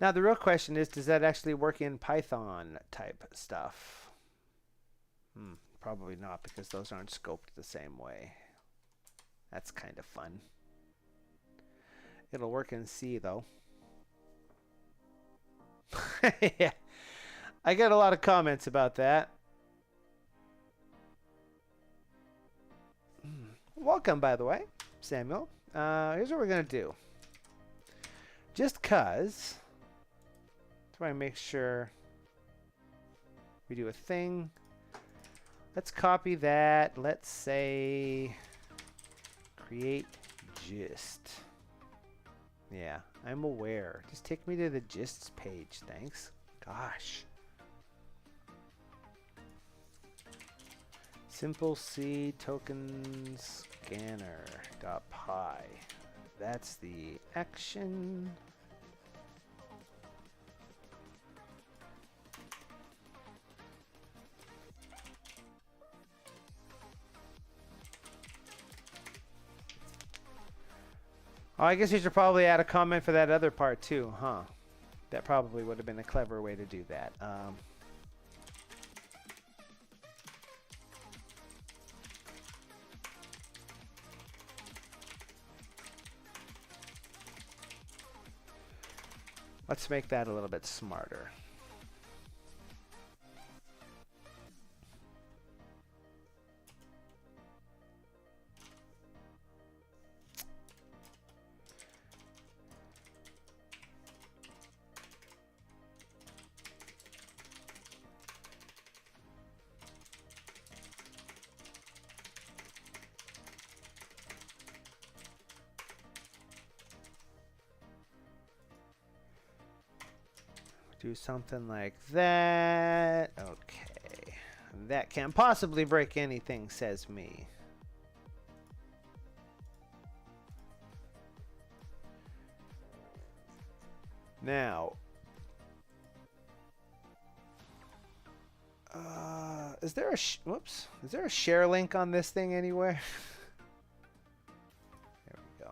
Speaker 1: Now the real question is, does that actually work in Python type stuff? Probably not, because those aren't scoped the same way. That's kind of fun. It'll work in C though. Yeah. I get a lot of comments about that. Welcome, by the way, Samuel. Here's what we're going to do. Just cause, try and make sure we do a thing. Let's copy that. Let's say create gist. Yeah, I'm aware. Just take me to the gists page. Thanks. Gosh. Simple C token scanner .py. That's the action. Oh, I guess you should probably add a comment for that other part too, huh? That probably would have been a clever way to do that. Let's make that a little bit smarter. Do something like that. Okay. That can't possibly break anything, says me. Now, is there a whoops? Is there a share link on this thing anywhere? There we go.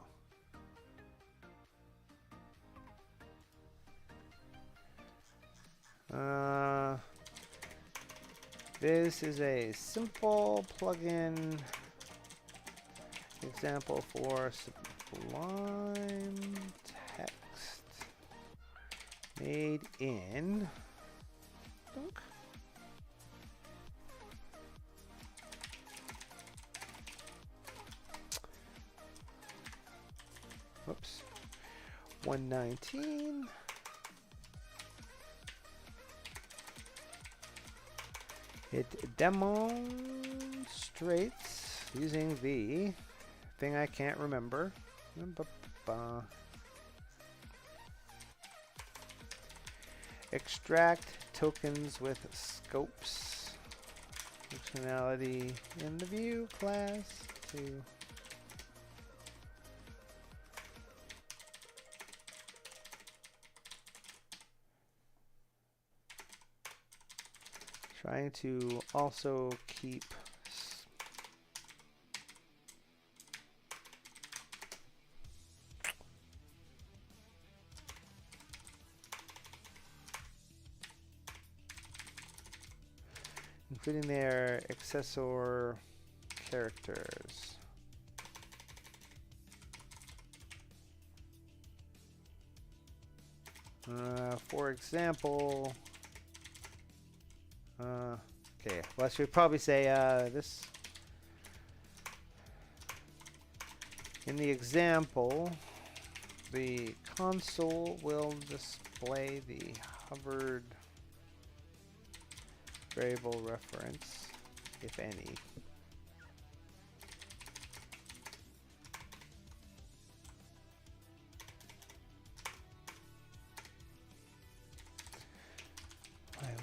Speaker 1: This is a simple plugin example for Sublime Text made in whoops, 119. It demonstrates using the thing I can't remember. Extract tokens with scopes. Functionality in the view class to trying to also keep including their accessor characters. For example, okay, well, I should probably say this. In the example, the console will display the hovered variable reference, if any.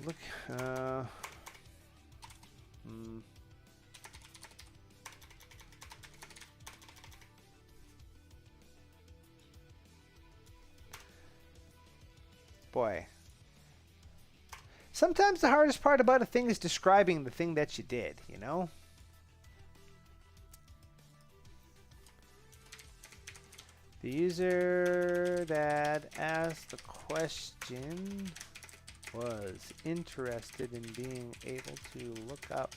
Speaker 1: Look, boy. Sometimes the hardest part about a thing is describing the thing that you did, you know? The user that asked the question was interested in being able to look up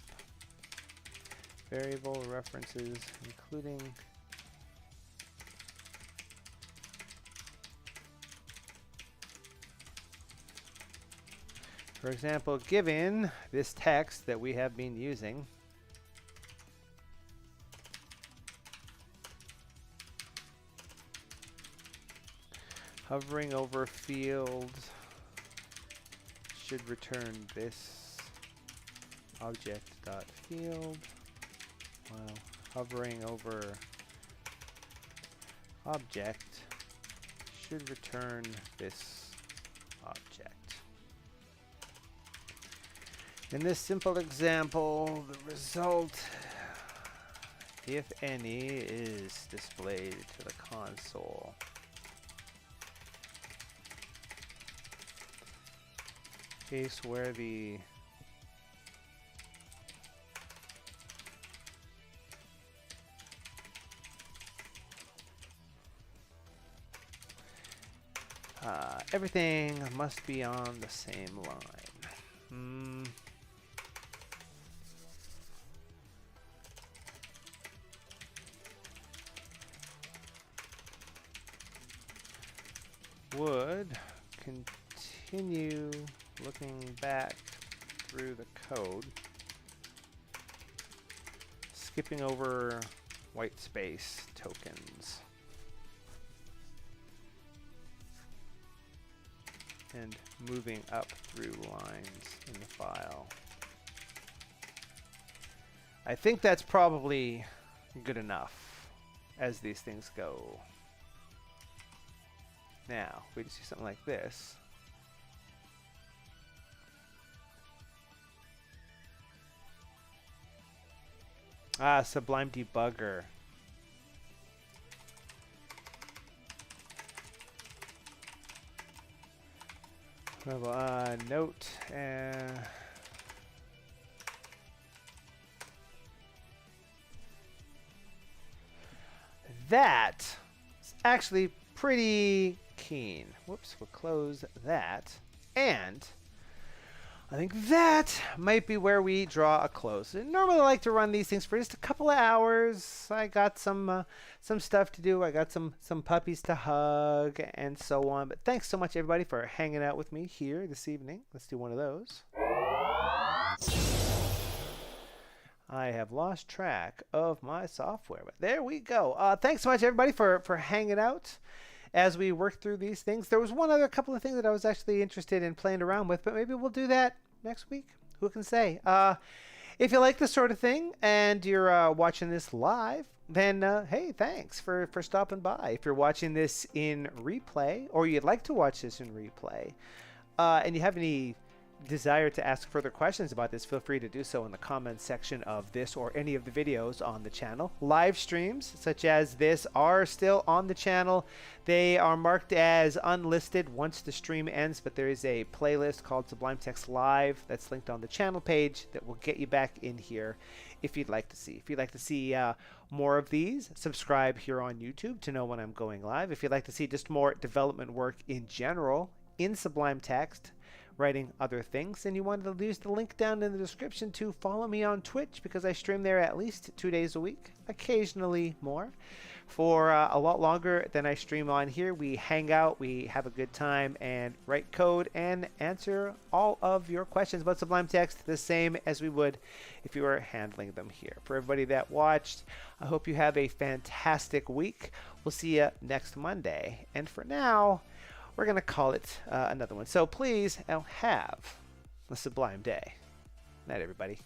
Speaker 1: variable references, including for example, given this text that we have been using, hovering over fields should return this object.field, while hovering over object should return this object. In this simple example, the result, if any, is displayed to the console. Case where the everything must be on the same line. Would continue looking back through the code, skipping over white space tokens, and moving up through lines in the file. I think that's probably good enough as these things go. Now, if we just see something like this, Sublime Debugger. Note that is actually pretty keen. Whoops, we'll close that. And I think that might be where we draw a close. I normally like to run these things for just a couple of hours. I got some stuff to do. I got some puppies to hug and so on. But thanks so much, everybody, for hanging out with me here this evening. Let's do one of those. I have lost track of my software, but there we go. Thanks so much, everybody, for hanging out as we work through these things. There was one other couple of things that I was actually interested in playing around with, but maybe we'll do that next week. Who can say? If you like this sort of thing and you're watching this live, then hey, thanks for stopping by. If you're watching this in replay, or you'd like to watch this in replay, and you have any desire to ask further questions about this, feel free to do so in the comments section of this or any of the videos on the channel. Live streams such as this are still on the channel. They are marked as unlisted once the stream ends, but there is a playlist called Sublime Text Live that's linked on the channel page that will get you back in here if you'd like to see. If you'd like to see more of these, subscribe here on YouTube to know when I'm going live. If you'd like to see just more development work in general in Sublime Text, writing other things and you wanted to use the link down in the description to follow me on Twitch, because I stream there at least 2 days a week, occasionally more. For a lot longer than I stream on here. We hang out, we have a good time, and write code and answer all of your questions about Sublime Text the same as we would if you were handling them here. For everybody that watched, I hope you have a fantastic week. We'll see you next Monday. And for now, we're going to call it another one. So please have a sublime day. Night, everybody.